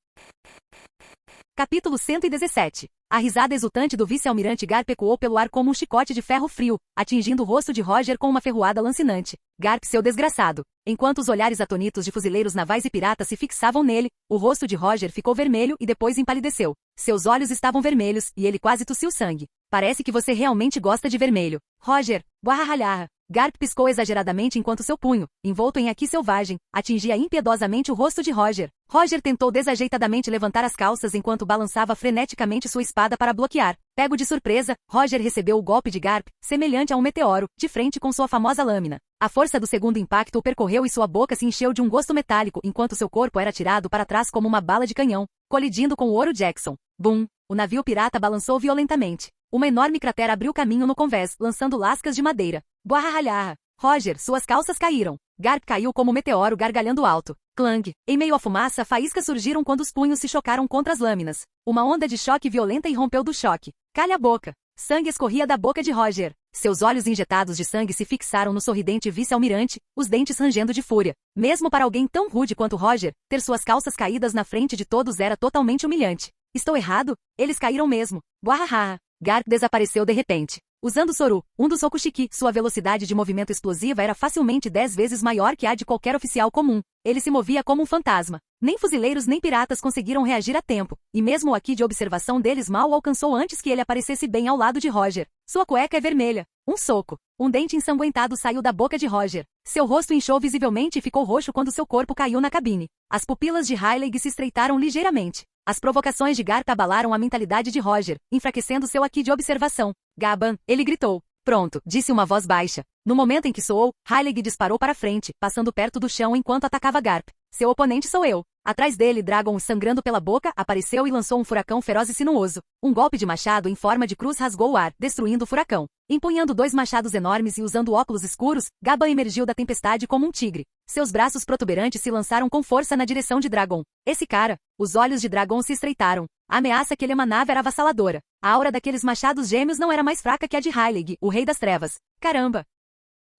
Capítulo 117. A risada exultante do vice-almirante Garp ecoou pelo ar como um chicote de ferro frio, atingindo o rosto de Roger com uma ferroada lancinante. Garp, seu desgraçado. Enquanto os olhares atonitos de fuzileiros navais e piratas se fixavam nele, o rosto de Roger ficou vermelho e depois empalideceu. Seus olhos estavam vermelhos, e ele quase tossiu sangue. Parece que você realmente gosta de vermelho. Roger, buahahalhaha. Garp piscou exageradamente enquanto seu punho, envolto em Aqui selvagem, atingia impiedosamente o rosto de Roger. Roger tentou desajeitadamente levantar as calças enquanto balançava freneticamente sua espada para bloquear. Pego de surpresa, Roger recebeu o golpe de Garp, semelhante a um meteoro, de frente com sua famosa lâmina. A força do segundo impacto o percorreu e sua boca se encheu de um gosto metálico enquanto seu corpo era tirado para trás como uma bala de canhão, colidindo com o Ouro Jackson. Bum! O navio pirata balançou violentamente. Uma enorme cratera abriu caminho no convés, lançando lascas de madeira. Buahahalhaha. Roger, suas calças caíram. Garp caiu como um meteoro gargalhando alto. Clang. Em meio à fumaça, faíscas surgiram quando os punhos se chocaram contra as lâminas. Uma onda de choque violenta irrompeu do choque. Calha a boca. Sangue escorria da boca de Roger. Seus olhos injetados de sangue se fixaram no sorridente vice-almirante, os dentes rangendo de fúria. Mesmo para alguém tão rude quanto Roger, ter suas calças caídas na frente de todos era totalmente humilhante. Estou errado? Eles caíram mesmo. Guahaha. Garp desapareceu de repente. Usando Soru, um dos Rokushiki, sua velocidade de movimento explosiva era facilmente 10 vezes maior que a de qualquer oficial comum. Ele se movia como um fantasma. Nem fuzileiros nem piratas conseguiram reagir a tempo, e mesmo o aqui de observação deles mal o alcançou antes que ele aparecesse bem ao lado de Roger. Sua cueca é vermelha. Um soco. Um dente ensanguentado saiu da boca de Roger. Seu rosto inchou visivelmente e ficou roxo quando seu corpo caiu na cabine. As pupilas de Heilig se estreitaram ligeiramente. As provocações de Garp abalaram a mentalidade de Roger, enfraquecendo seu aqui de observação. Gaban, ele gritou. Pronto, disse uma voz baixa. No momento em que soou, Heilig disparou para frente, passando perto do chão enquanto atacava Garp. Seu oponente sou eu. Atrás dele, Dragon, sangrando pela boca, apareceu e lançou um furacão feroz e sinuoso. Um golpe de machado em forma de cruz rasgou o ar, destruindo o furacão. Empunhando 2 machados enormes e usando óculos escuros, Gaban emergiu da tempestade como um tigre. Seus braços protuberantes se lançaram com força na direção de Dragon. Esse cara, os olhos de Dragon se estreitaram. A ameaça que ele emanava era avassaladora. A aura daqueles machados gêmeos não era mais fraca que a de Heilig, o Rei das Trevas. Caramba!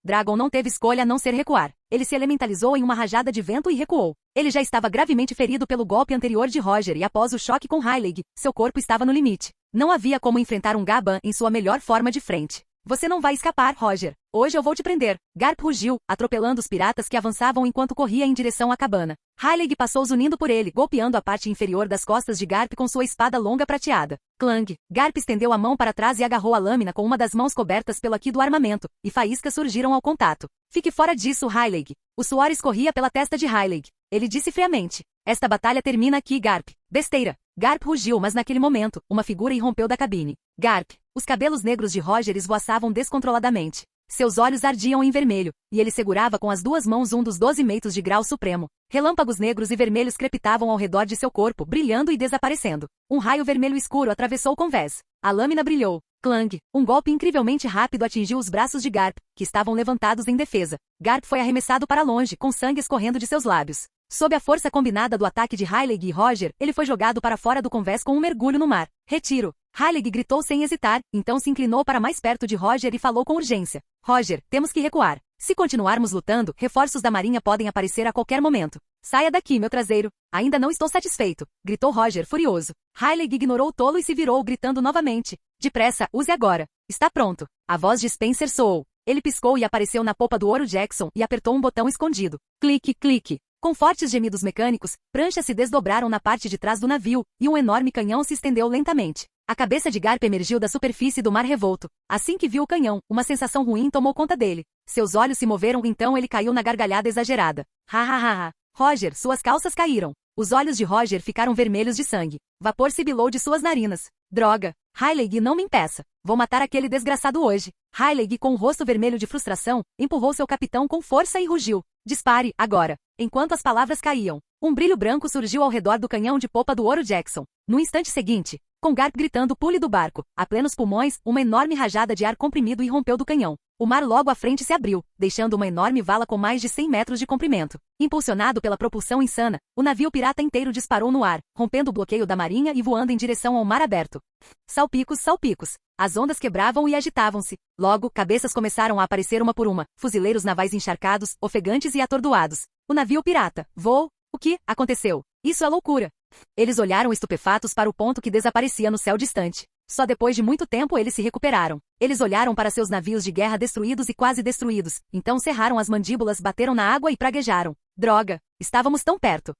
Dragon não teve escolha a não ser recuar. Ele se elementalizou em uma rajada de vento e recuou. Ele já estava gravemente ferido pelo golpe anterior de Roger e após o choque com Heilig, seu corpo estava no limite. Não havia como enfrentar um Gaban em sua melhor forma de frente. Você não vai escapar, Roger. Hoje eu vou te prender. Garp rugiu, atropelando os piratas que avançavam enquanto corria em direção à cabana. Heilig passou zunindo por ele, golpeando a parte inferior das costas de Garp com sua espada longa prateada. Clang! Garp estendeu a mão para trás e agarrou a lâmina com uma das mãos cobertas pelo aqui do armamento, e faíscas surgiram ao contato. Fique fora disso, Heilig. O suor escorria pela testa de Heilig. Ele disse friamente. Esta batalha termina aqui, Garp. Besteira. Garp rugiu, mas naquele momento, uma figura irrompeu da cabine. Garp. Os cabelos negros de Roger esvoaçavam descontroladamente. Seus olhos ardiam em vermelho, e ele segurava com as 2 mãos um dos 12 meitos de grau supremo. Relâmpagos negros e vermelhos crepitavam ao redor de seu corpo, brilhando e desaparecendo. Um raio vermelho escuro atravessou o convés. A lâmina brilhou. Clang! Um golpe incrivelmente rápido atingiu os braços de Garp, que estavam levantados em defesa. Garp foi arremessado para longe, com sangue escorrendo de seus lábios. Sob a força combinada do ataque de Heilig e Roger, ele foi jogado para fora do convés com um mergulho no mar. Retiro! Heilig gritou sem hesitar, então se inclinou para mais perto de Roger e falou com urgência. Roger, temos que recuar. Se continuarmos lutando, reforços da marinha podem aparecer a qualquer momento. Saia daqui, meu traseiro. Ainda não estou satisfeito, gritou Roger furioso. Heilig ignorou o tolo e se virou, gritando novamente. Depressa, use agora. Está pronto. A voz de Spencer soou. Ele piscou e apareceu na popa do Ouro Jackson e apertou um botão escondido. Clique, clique. Com fortes gemidos mecânicos, pranchas se desdobraram na parte de trás do navio, e um enorme canhão se estendeu lentamente. A cabeça de Garp emergiu da superfície do mar revolto. Assim que viu o canhão, uma sensação ruim tomou conta dele. Seus olhos se moveram, então ele caiu na gargalhada exagerada. Ha ha ha ha. Roger, suas calças caíram. Os olhos de Roger ficaram vermelhos de sangue. Vapor sibilou de suas narinas. Droga. Heilig, não me impeça. Vou matar aquele desgraçado hoje. Heilig, com o rosto vermelho de frustração, empurrou seu capitão com força e rugiu. Dispare, agora. Enquanto as palavras caíam, um brilho branco surgiu ao redor do canhão de popa do Ouro Jackson. No instante seguinte, com Garp gritando pule do barco, a plenos pulmões, uma enorme rajada de ar comprimido irrompeu do canhão. O mar logo à frente se abriu, deixando uma enorme vala com mais de 100 metros de comprimento. Impulsionado pela propulsão insana, o navio pirata inteiro disparou no ar, rompendo o bloqueio da marinha e voando em direção ao mar aberto. Salpicos, salpicos. As ondas quebravam e agitavam-se. Logo, cabeças começaram a aparecer uma por uma, fuzileiros navais encharcados, ofegantes e atordoados. O navio pirata. Voou. O que aconteceu? Isso é loucura. Eles olharam estupefatos para o ponto que desaparecia no céu distante. Só depois de muito tempo eles se recuperaram. Eles olharam para seus navios de guerra destruídos e quase destruídos. Então cerraram as mandíbulas, bateram na água e praguejaram. Droga! Estávamos tão perto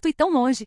e tão longe.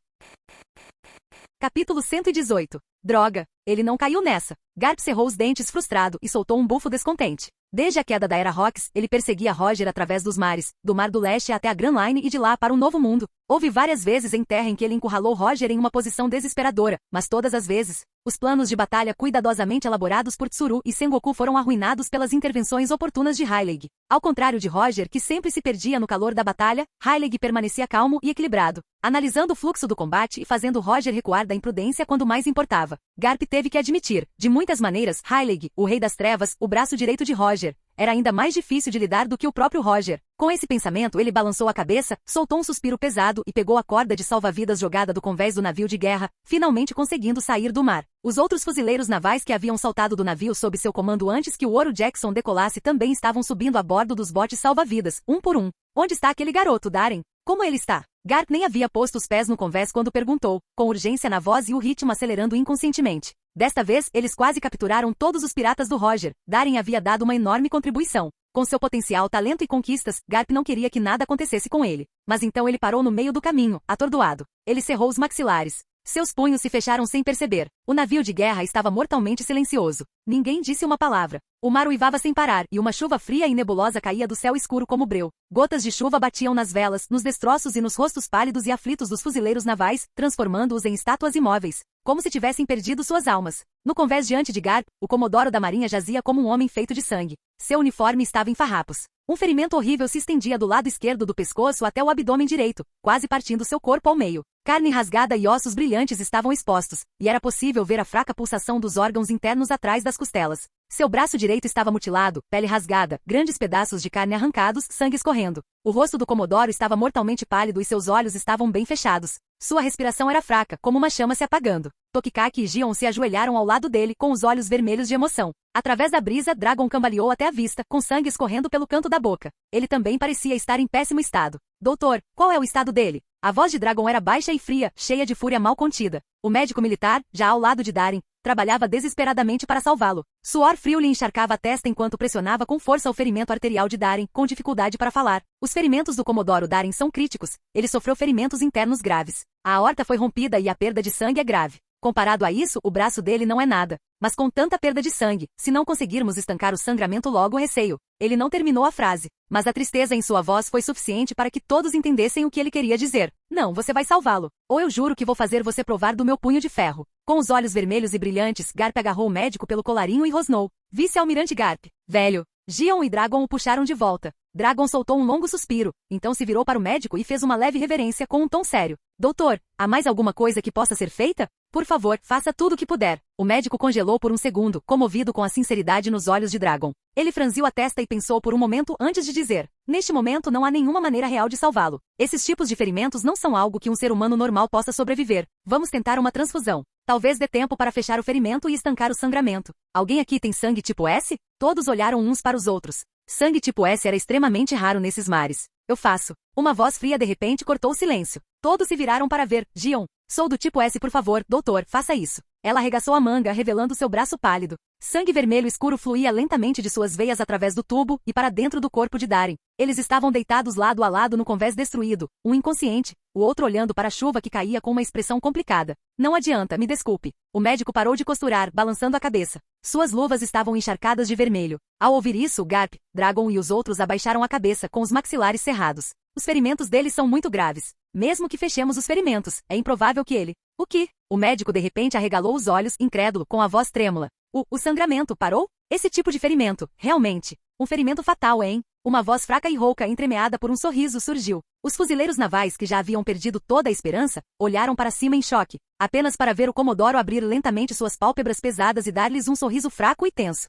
Capítulo 118. Droga! Ele não caiu nessa. Garp cerrou os dentes frustrado e soltou um bufo descontente. Desde a queda da Era Rox, ele perseguia Roger através dos mares, do Mar do Leste até a Grand Line e de lá para o Novo Mundo. Houve várias vezes em terra em que ele encurralou Roger em uma posição desesperadora, mas todas as vezes, os planos de batalha cuidadosamente elaborados por Tsuru e Sengoku foram arruinados pelas intervenções oportunas de Heilig. Ao contrário de Roger, que sempre se perdia no calor da batalha, Heilig permanecia calmo e equilibrado, analisando o fluxo do combate e fazendo Roger recuar da imprudência quando mais importava. Garp teve que admitir, de muitas maneiras, Heilig, o Rei das Trevas, o braço direito de Roger, Roger era ainda mais difícil de lidar do que o próprio Roger. Com esse pensamento, ele balançou a cabeça, soltou um suspiro pesado e pegou a corda de salva-vidas jogada do convés do navio de guerra, finalmente conseguindo sair do mar. Os outros fuzileiros navais que haviam saltado do navio sob seu comando antes que o Ouro Jackson decolasse também estavam subindo a bordo dos botes salva-vidas, um por um. Onde está aquele garoto, Darren? Como ele está? Garp nem havia posto os pés no convés quando perguntou, com urgência na voz e o ritmo acelerando inconscientemente. Desta vez, eles quase capturaram todos os piratas do Roger. Darren havia dado uma enorme contribuição. Com seu potencial talento e conquistas, Garp não queria que nada acontecesse com ele. Mas então ele parou no meio do caminho, atordoado. Ele cerrou os maxilares. Seus punhos se fecharam sem perceber. O navio de guerra estava mortalmente silencioso. Ninguém disse uma palavra. O mar uivava sem parar e uma chuva fria e nebulosa caía do céu escuro como breu. Gotas de chuva batiam nas velas, nos destroços e nos rostos pálidos e aflitos dos fuzileiros navais, transformando-os em estátuas imóveis, como se tivessem perdido suas almas. No convés diante de Garp, o comodoro da marinha jazia como um homem feito de sangue. Seu uniforme estava em farrapos. Um ferimento horrível se estendia do lado esquerdo do pescoço até o abdômen direito, quase partindo seu corpo ao meio. Carne rasgada e ossos brilhantes estavam expostos, e era possível ver a fraca pulsação dos órgãos internos atrás das costelas. Seu braço direito estava mutilado, pele rasgada, grandes pedaços de carne arrancados, sangue escorrendo. O rosto do comodoro estava mortalmente pálido e seus olhos estavam bem fechados. Sua respiração era fraca, como uma chama se apagando. Tokikaki e Gion se ajoelharam ao lado dele, com os olhos vermelhos de emoção. Através da brisa, Dragon cambaleou até a vista, com sangue escorrendo pelo canto da boca. Ele também parecia estar em péssimo estado. Doutor, qual é o estado dele? A voz de Dragon era baixa e fria, cheia de fúria mal contida. O médico militar, já ao lado de Darren, trabalhava desesperadamente para salvá-lo. Suor frio lhe encharcava a testa enquanto pressionava com força o ferimento arterial de Darren, com dificuldade para falar. Os ferimentos do comodoro Darren são críticos. Ele sofreu ferimentos internos graves. A aorta foi rompida e a perda de sangue é grave. Comparado a isso, o braço dele não é nada. Mas com tanta perda de sangue, se não conseguirmos estancar o sangramento logo receio. Ele não terminou a frase, mas a tristeza em sua voz foi suficiente para que todos entendessem o que ele queria dizer. Não, você vai salvá-lo. Ou eu juro que vou fazer você provar do meu punho de ferro. Com os olhos vermelhos e brilhantes, Garp agarrou o médico pelo colarinho e rosnou. Vice-almirante Garp. Velho. Gion e Dragon o puxaram de volta. Dragon soltou um longo suspiro, então se virou para o médico e fez uma leve reverência com um tom sério. Doutor, há mais alguma coisa que possa ser feita? Por favor, faça tudo o que puder. O médico congelou por um segundo, comovido com a sinceridade nos olhos de Dragon. Ele franziu a testa e pensou por um momento antes de dizer. Neste momento não há nenhuma maneira real de salvá-lo. Esses tipos de ferimentos não são algo que um ser humano normal possa sobreviver. Vamos tentar uma transfusão. Talvez dê tempo para fechar o ferimento e estancar o sangramento. Alguém aqui tem sangue tipo S? Todos olharam uns para os outros. Sangue tipo S era extremamente raro nesses mares. Eu faço. Uma voz fria de repente cortou o silêncio. Todos se viraram para ver. Gion. Sou do tipo S, por favor, doutor, faça isso. Ela arregaçou a manga, revelando seu braço pálido. Sangue vermelho escuro fluía lentamente de suas veias através do tubo e para dentro do corpo de Darren. Eles estavam deitados lado a lado no convés destruído, um inconsciente, o outro olhando para a chuva que caía com uma expressão complicada. Não adianta, me desculpe. O médico parou de costurar, balançando a cabeça. Suas luvas estavam encharcadas de vermelho. Ao ouvir isso, Garp, Dragon e os outros abaixaram a cabeça com os maxilares cerrados. Os ferimentos deles são muito graves. Mesmo que fechemos os ferimentos, é improvável que ele... O que? O médico de repente arregalou os olhos, incrédulo, com a voz trêmula. O sangramento parou? Esse tipo de ferimento, realmente. Um ferimento fatal, hein? Uma voz fraca e rouca, entremeada por um sorriso, surgiu. Os fuzileiros navais, que já haviam perdido toda a esperança, olharam para cima em choque, apenas para ver o comodoro abrir lentamente suas pálpebras pesadas e dar-lhes um sorriso fraco e tenso.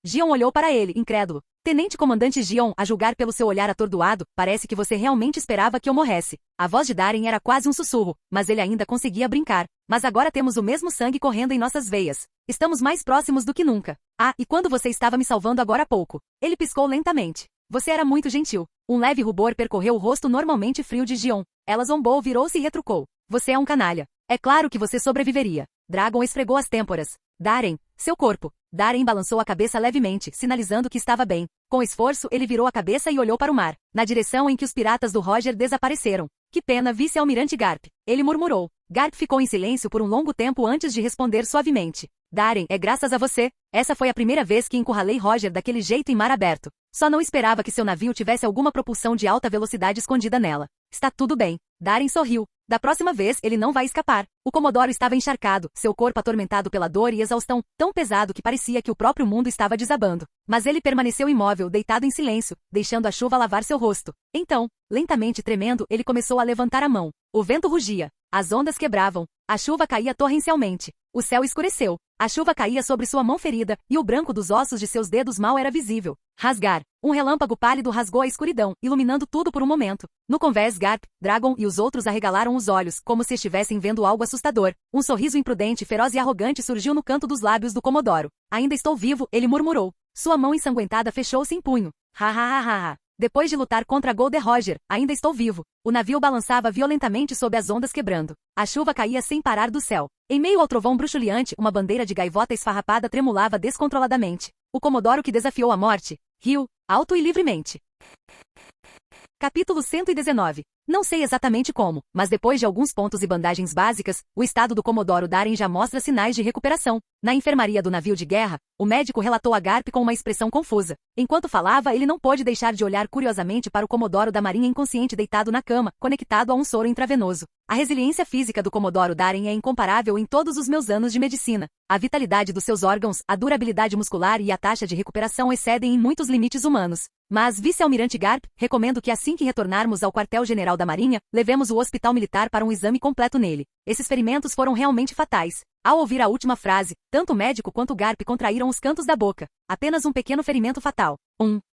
Gion olhou para ele, incrédulo. Tenente Comandante Gion, a julgar pelo seu olhar atordoado, parece que você realmente esperava que eu morresse. A voz de Darren era quase um sussurro, mas ele ainda conseguia brincar. Mas agora temos o mesmo sangue correndo em nossas veias. Estamos mais próximos do que nunca. Ah, e quando você estava me salvando agora há pouco? Ele piscou lentamente. Você era muito gentil. Um leve rubor percorreu o rosto normalmente frio de Gion. Ela zombou, virou-se e retrucou. Você é um canalha. É claro que você sobreviveria. Dragon esfregou as têmporas. Darren, seu corpo. Darren balançou a cabeça levemente, sinalizando que estava bem. Com esforço, ele virou a cabeça e olhou para o mar, na direção em que os piratas do Roger desapareceram. Que pena, vice-almirante Garp. Ele murmurou. Garp ficou em silêncio por um longo tempo antes de responder suavemente. Darren, é graças a você. Essa foi a primeira vez que encurralei Roger daquele jeito em mar aberto. Só não esperava que seu navio tivesse alguma propulsão de alta velocidade escondida nela. Está tudo bem. Darren sorriu. Da próxima vez, ele não vai escapar. O comodoro estava encharcado, seu corpo atormentado pela dor e exaustão, tão pesado que parecia que o próprio mundo estava desabando. Mas ele permaneceu imóvel, deitado em silêncio, deixando a chuva lavar seu rosto. Então, lentamente tremendo, ele começou a levantar a mão. O vento rugia. As ondas quebravam. A chuva caía torrencialmente. O céu escureceu. A chuva caía sobre sua mão ferida, e o branco dos ossos de seus dedos mal era visível. Rasgar. Um relâmpago pálido rasgou a escuridão, iluminando tudo por um momento. No convés, Garp, Dragon e os outros arregalaram os olhos, como se estivessem vendo algo assustador. Um sorriso imprudente, feroz e arrogante surgiu no canto dos lábios do Comodoro. Ainda estou vivo, ele murmurou. Sua mão ensanguentada fechou-se em punho. Ha ha ha ha ha. Depois de lutar contra Golden Roger, ainda estou vivo. O navio balançava violentamente sob as ondas quebrando. A chuva caía sem parar do céu. Em meio ao trovão bruxuleante, uma bandeira de gaivota esfarrapada tremulava descontroladamente. O Comodoro que desafiou a morte, riu, alto e livremente. Capítulo 119. Não sei exatamente como, mas depois de alguns pontos e bandagens básicas, o estado do Comodoro Darren já mostra sinais de recuperação. Na enfermaria do navio de guerra, o médico relatou a Garp com uma expressão confusa. Enquanto falava, ele não pôde deixar de olhar curiosamente para o Comodoro da Marinha inconsciente deitado na cama, conectado a um soro intravenoso. A resiliência física do Comodoro Darren é incomparável em todos os meus anos de medicina. A vitalidade dos seus órgãos, a durabilidade muscular e a taxa de recuperação excedem em muitos limites humanos. Mas, vice-almirante Garp, recomendo que assim que retornarmos ao quartel-general da Marinha, levemos o hospital militar para um exame completo nele. Esses ferimentos foram realmente fatais. Ao ouvir a última frase, tanto o médico quanto o Garp contraíram os cantos da boca. Apenas um pequeno ferimento fatal.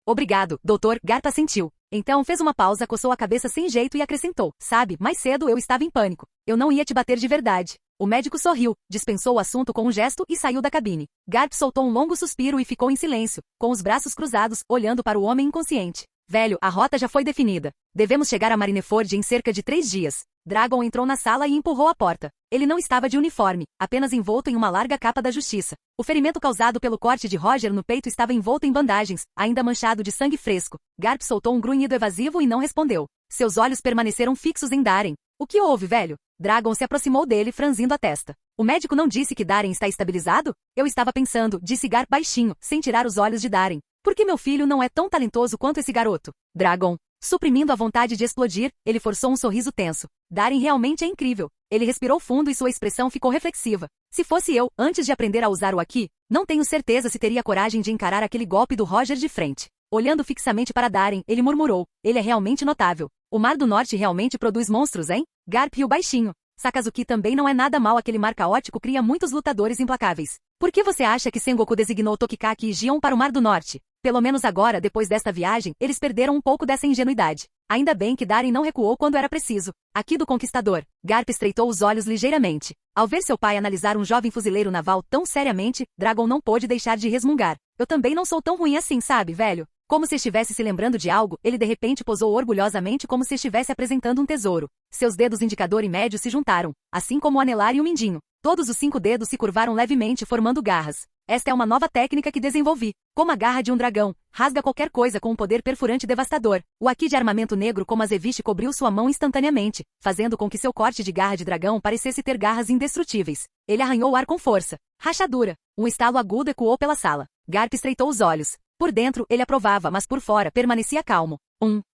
Obrigado, doutor, Garp assentiu. Então fez uma pausa, coçou a cabeça sem jeito e acrescentou. Sabe, mais cedo eu estava em pânico. Eu não ia te bater de verdade. O médico sorriu, dispensou o assunto com um gesto e saiu da cabine. Garp soltou um longo suspiro e ficou em silêncio, com os braços cruzados, olhando para o homem inconsciente. Velho, a rota já foi definida. Devemos chegar a Marineford em cerca de 3 dias. Dragon entrou na sala e empurrou a porta. Ele não estava de uniforme, apenas envolto em uma larga capa da justiça. O ferimento causado pelo corte de Roger no peito estava envolto em bandagens, ainda manchado de sangue fresco. Garp soltou um grunhido evasivo e não respondeu. Seus olhos permaneceram fixos em Darren. O que houve, velho? Dragon se aproximou dele, franzindo a testa. O médico não disse que Darren está estabilizado? Eu estava pensando, disse Garp baixinho, sem tirar os olhos de Darren. Por que meu filho não é tão talentoso quanto esse garoto? Dragon. Suprimindo a vontade de explodir, ele forçou um sorriso tenso. Darren realmente é incrível. Ele respirou fundo e sua expressão ficou reflexiva. Se fosse eu, antes de aprender a usar o Aqui, não tenho certeza se teria coragem de encarar aquele golpe do Roger de frente. Olhando fixamente para Darren, ele murmurou. Ele é realmente notável. O Mar do Norte realmente produz monstros, hein? Garp riu baixinho. Sakazuki também não é nada mal, aquele mar caótico cria muitos lutadores implacáveis. Por que você acha que Sengoku designou Tokikaki e Gion para o Mar do Norte? Pelo menos agora, depois desta viagem, eles perderam um pouco dessa ingenuidade. Ainda bem que Darren não recuou quando era preciso. Aqui do Conquistador. Garp estreitou os olhos ligeiramente. Ao ver seu pai analisar um jovem fuzileiro naval tão seriamente, Dragon não pôde deixar de resmungar. Eu também não sou tão ruim assim, sabe, velho? Como se estivesse se lembrando de algo, ele de repente posou orgulhosamente como se estivesse apresentando um tesouro. Seus dedos indicador e médio se juntaram, assim como o anelar e o mindinho. Todos os 5 dedos se curvaram levemente formando garras. Esta é uma nova técnica que desenvolvi. Como a garra de um dragão, rasga qualquer coisa com um poder perfurante devastador. O Aqui de armamento negro como azeviche cobriu sua mão instantaneamente, fazendo com que seu corte de garra de dragão parecesse ter garras indestrutíveis. Ele arranhou o ar com força. Rachadura. Um estalo agudo ecoou pela sala. Garp estreitou os olhos. Por dentro, ele aprovava, mas por fora, permanecia calmo.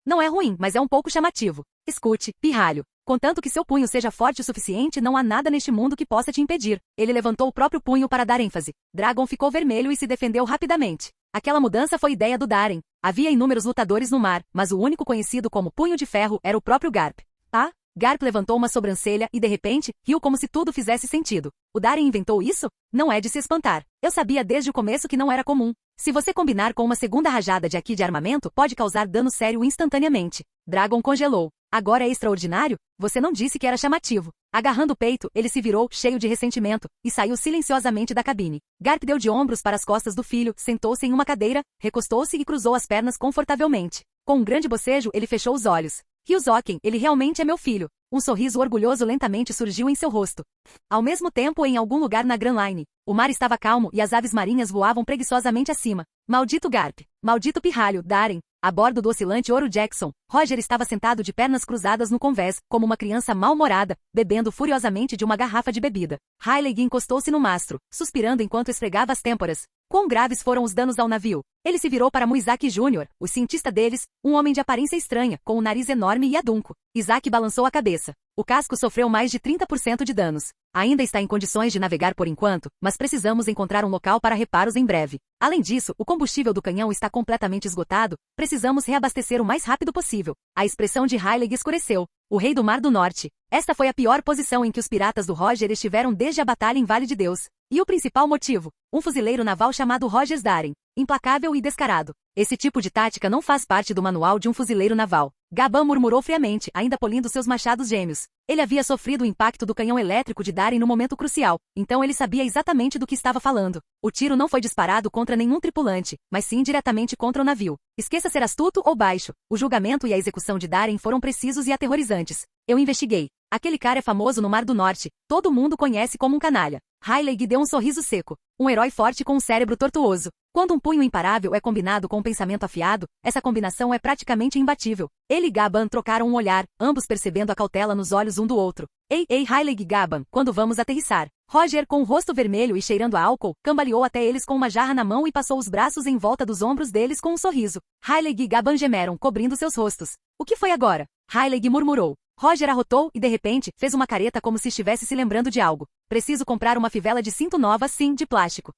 Não é ruim, mas é um pouco chamativo. Escute, pirralho. Contanto que seu punho seja forte o suficiente, não há nada neste mundo que possa te impedir. Ele levantou o próprio punho para dar ênfase. Dragon ficou vermelho e se defendeu rapidamente. Aquela mudança foi ideia do Darren. Havia inúmeros lutadores no mar, mas o único conhecido como Punho de Ferro era o próprio Garp. Ah? Garp levantou uma sobrancelha e, de repente, riu como se tudo fizesse sentido. O Darren inventou isso? Não é de se espantar. Eu sabia desde o começo que não era comum. Se você combinar com uma segunda rajada de Aqui de armamento, pode causar dano sério instantaneamente. Dragon congelou. Agora é extraordinário? Você não disse que era chamativo. Agarrando o peito, ele se virou, cheio de ressentimento, e saiu silenciosamente da cabine. Garp deu de ombros para as costas do filho, sentou-se em uma cadeira, recostou-se e cruzou as pernas confortavelmente. Com um grande bocejo, ele fechou os olhos. Ryuzoken, ele realmente é meu filho. Um sorriso orgulhoso lentamente surgiu em seu rosto. Ao mesmo tempo, em algum lugar na Grand Line, o mar estava calmo e as aves marinhas voavam preguiçosamente acima. Maldito Garp. Maldito pirralho, Darren. A bordo do oscilante Ouro Jackson, Roger estava sentado de pernas cruzadas no convés, como uma criança mal-humorada, bebendo furiosamente de uma garrafa de bebida. Heilig encostou-se no mastro, suspirando enquanto esfregava as têmporas. Quão graves foram os danos ao navio? Ele se virou para Muizaki Jr., o cientista deles, um homem de aparência estranha, com um nariz enorme e adunco. Isaac balançou a cabeça. O casco sofreu mais de 30% de danos. Ainda está em condições de navegar por enquanto, mas precisamos encontrar um local para reparos em breve. Além disso, o combustível do canhão está completamente esgotado, precisamos reabastecer o mais rápido possível. A expressão de Heilig escureceu. o rei do Mar do Norte. Esta foi a pior posição em que os piratas do Roger estiveram desde a batalha em Vale de Deus. E o principal motivo? Um fuzileiro naval chamado Rogers Darren. Implacável e descarado. Esse tipo de tática não faz parte do manual de um fuzileiro naval. Gaban murmurou friamente, ainda polindo seus machados gêmeos. Ele havia sofrido o impacto do canhão elétrico de Darren no momento crucial, então ele sabia exatamente do que estava falando. O tiro não foi disparado contra nenhum tripulante, mas sim diretamente contra o navio. Esqueça ser astuto ou baixo. O julgamento e a execução de Darren foram precisos e aterrorizantes. Eu investiguei. Aquele cara é famoso no Mar do Norte. Todo mundo conhece como um canalha. Rayleigh deu um sorriso seco. Um herói forte com um cérebro tortuoso. Quando um punho imparável é combinado com um pensamento afiado, essa combinação é praticamente imbatível. Ele e Gaban trocaram um olhar, ambos percebendo a cautela nos olhos um do outro. Ei, Rayleigh e Gaban, quando vamos aterrissar? Roger, com o rosto vermelho e cheirando a álcool, cambaleou até eles com uma jarra na mão e passou os braços em volta dos ombros deles com um sorriso. Rayleigh e Gaban gemeram, cobrindo seus rostos. O que foi agora? Rayleigh murmurou. Roger arrotou e, de repente, fez uma careta como se estivesse se lembrando de algo. Preciso comprar uma fivela de cinto nova, sim, de plástico.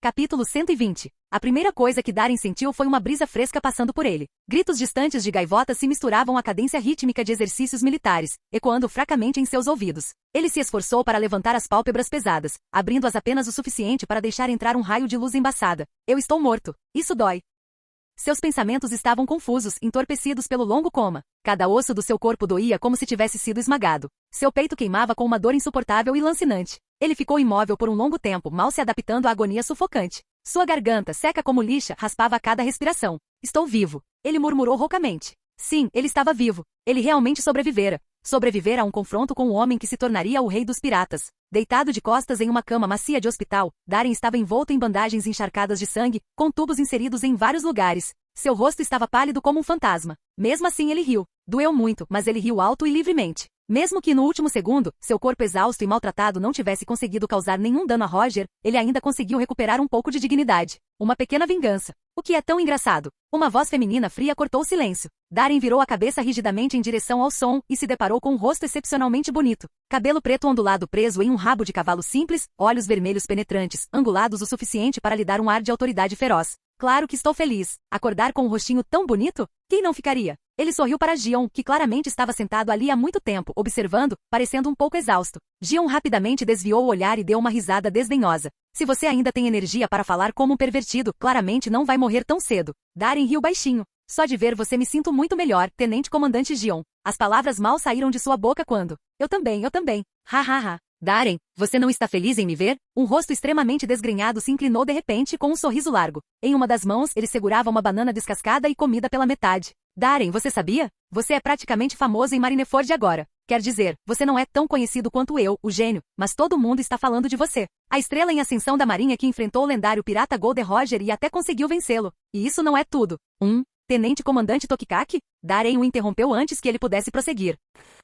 Capítulo 120. A primeira coisa que Darren sentiu foi uma brisa fresca passando por ele. Gritos distantes de gaivotas se misturavam à cadência rítmica de exercícios militares, ecoando fracamente em seus ouvidos. Ele se esforçou para levantar as pálpebras pesadas, abrindo-as apenas o suficiente para deixar entrar um raio de luz embaçada. Eu estou morto. Isso dói. Seus pensamentos estavam confusos, entorpecidos pelo longo coma. Cada osso do seu corpo doía como se tivesse sido esmagado. Seu peito queimava com uma dor insuportável e lancinante. Ele ficou imóvel por um longo tempo, mal se adaptando à agonia sufocante. Sua garganta, seca como lixa, raspava a cada respiração. Estou vivo. Ele murmurou roucamente. Sim, ele estava vivo. Ele realmente sobrevivera. Sobrevivera a um confronto com o homem que se tornaria o rei dos piratas. Deitado de costas em uma cama macia de hospital, Darren estava envolto em bandagens encharcadas de sangue, com tubos inseridos em vários lugares. Seu rosto estava pálido como um fantasma. Mesmo assim ele riu. Doeu muito, mas ele riu alto e livremente. Mesmo que no último segundo, seu corpo exausto e maltratado não tivesse conseguido causar nenhum dano a Roger, ele ainda conseguiu recuperar um pouco de dignidade. Uma pequena vingança. O que é tão engraçado? Uma voz feminina fria cortou o silêncio. Darren virou a cabeça rigidamente em direção ao som e se deparou com um rosto excepcionalmente bonito. Cabelo preto ondulado preso em um rabo de cavalo simples, olhos vermelhos penetrantes, angulados o suficiente para lhe dar um ar de autoridade feroz. Claro que estou feliz. Acordar com um rostinho tão bonito? Quem não ficaria? Ele sorriu para Gion, que claramente estava sentado ali há muito tempo, observando, parecendo um pouco exausto. Gion rapidamente desviou o olhar e deu uma risada desdenhosa. Se você ainda tem energia para falar como um pervertido, claramente não vai morrer tão cedo. Darren riu baixinho. Só de ver você me sinto muito melhor, Tenente Comandante Gion. As palavras mal saíram de sua boca quando... Eu também. Ha. Darren, você não está feliz em me ver? Um rosto extremamente desgrenhado se inclinou de repente com um sorriso largo. Em uma das mãos, ele segurava uma banana descascada e comida pela metade. Darren, você sabia? Você é praticamente famoso em Marineford agora. Quer dizer, você não é tão conhecido quanto eu, o gênio, mas todo mundo está falando de você. A estrela em ascensão da marinha que enfrentou o lendário pirata Golden Roger e até conseguiu vencê-lo. E isso não é tudo. Tenente Comandante Tokikaki? Darren o interrompeu antes que ele pudesse prosseguir.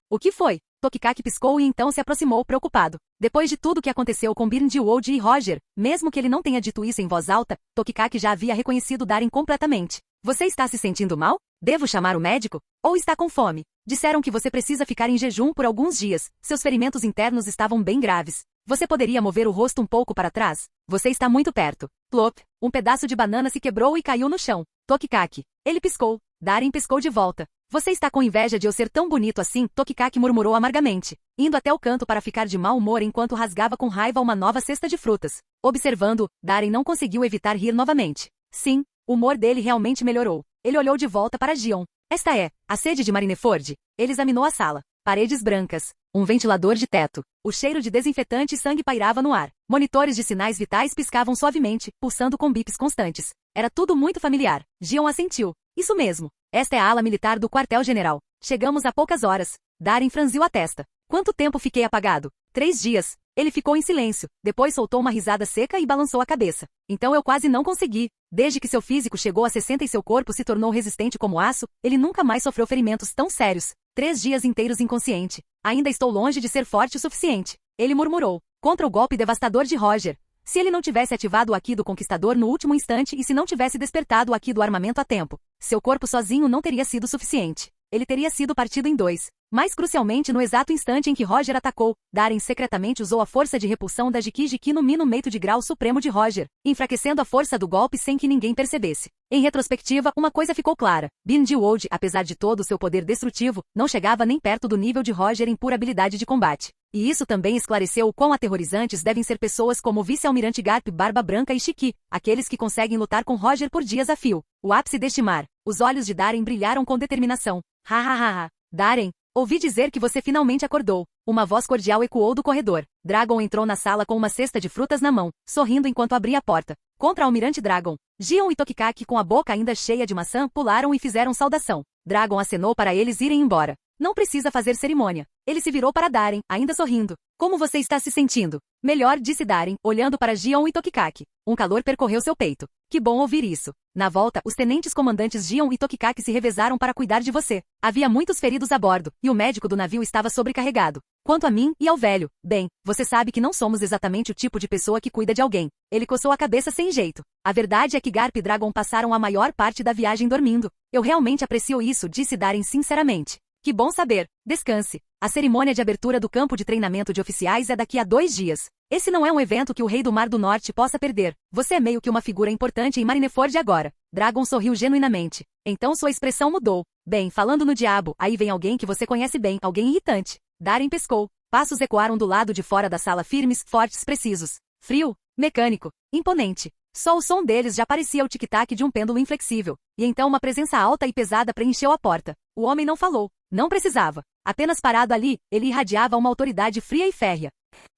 O que foi? Tokikaki piscou e então se aproximou preocupado. Depois de tudo que aconteceu com Birnwood e Roger, mesmo que ele não tenha dito isso em voz alta, Tokikaki já havia reconhecido Darren completamente. Você está se sentindo mal? Devo chamar o médico? Ou está com fome? Disseram que você precisa ficar em jejum por alguns dias. Seus ferimentos internos estavam bem graves. Você poderia mover o rosto um pouco para trás? Você está muito perto. Plop. Um pedaço de banana se quebrou e caiu no chão. Tokikaki. Ele piscou. Darren piscou de volta. Você está com inveja de eu ser tão bonito assim? Tokikaki murmurou amargamente, indo até o canto para ficar de mau humor enquanto rasgava com raiva uma nova cesta de frutas. Observando, Darren não conseguiu evitar rir novamente. Sim, o humor dele realmente melhorou. Ele olhou de volta para Gion. Esta é a sede de Marineford. Ele examinou a sala. Paredes brancas. Um ventilador de teto. O cheiro de desinfetante e sangue pairava no ar. Monitores de sinais vitais piscavam suavemente, pulsando com bips constantes. Era tudo muito familiar. Gion assentiu. Isso mesmo. Esta é a ala militar do quartel-general. Chegamos há poucas horas. Darren franziu a testa. Quanto tempo fiquei apagado? 3 dias. Ele ficou em silêncio. Depois soltou uma risada seca e balançou a cabeça. Então eu quase não consegui. Desde que seu físico chegou a 60 e seu corpo se tornou resistente como aço, ele nunca mais sofreu ferimentos tão sérios. 3 dias inteiros inconsciente. Ainda estou longe de ser forte o suficiente. Ele murmurou. Contra o golpe devastador de Roger. Se ele não tivesse ativado o Aqui do Conquistador no último instante e se não tivesse despertado o Aqui do armamento a tempo, seu corpo sozinho não teria sido suficiente. Ele teria sido partido em 2. Mais crucialmente no exato instante em que Roger atacou, Darren secretamente usou a força de repulsão da Jiki no mino meio de grau supremo de Roger, enfraquecendo a força do golpe sem que ninguém percebesse. Em retrospectiva, uma coisa ficou clara. Beandewold, apesar de todo o seu poder destrutivo, não chegava nem perto do nível de Roger em pura habilidade de combate. E isso também esclareceu o quão aterrorizantes devem ser pessoas como o vice-almirante Garp, Barba Branca e Shiki, aqueles que conseguem lutar com Roger por dias a fio. O ápice deste mar. Os olhos de Darren brilharam com determinação. Ha. Darren, ouvi dizer que você finalmente acordou. Uma voz cordial ecoou do corredor. Dragon entrou na sala com uma cesta de frutas na mão, sorrindo enquanto abria a porta. Contra Almirante Dragon. Gion e Tokikaki, com a boca ainda cheia de maçã, pularam e fizeram saudação. Dragon acenou para eles irem embora. Não precisa fazer cerimônia. Ele se virou para Darren, ainda sorrindo. Como você está se sentindo? Melhor, disse Darren, olhando para Gion e Tokikaki. Um calor percorreu seu peito. Que bom ouvir isso. Na volta, os tenentes comandantes Gion e Tokikaki se revezaram para cuidar de você. Havia muitos feridos a bordo, e o médico do navio estava sobrecarregado. Quanto a mim e ao velho, bem, você sabe que não somos exatamente o tipo de pessoa que cuida de alguém. Ele coçou a cabeça sem jeito. A verdade é que Garp e Dragon passaram a maior parte da viagem dormindo. Eu realmente aprecio isso, disse Darren sinceramente. Que bom saber. Descanse. A cerimônia de abertura do campo de treinamento de oficiais é daqui a 2 dias. Esse não é um evento que o Rei do Mar do Norte possa perder. Você é meio que uma figura importante em Marineford agora. Dragon sorriu genuinamente. Então sua expressão mudou. Bem, falando no diabo, aí vem alguém que você conhece bem, alguém irritante. Darren pescou. Passos ecoaram do lado de fora da sala firmes, fortes, precisos. Frio, mecânico, imponente. Só o som deles já parecia o tic-tac de um pêndulo inflexível. E então uma presença alta e pesada preencheu a porta. O homem não falou. Não precisava. Apenas parado ali, ele irradiava uma autoridade fria e férrea.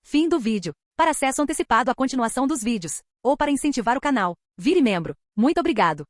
Fim do vídeo. Para acesso antecipado à continuação dos vídeos, ou para incentivar o canal, vire membro. Muito obrigado.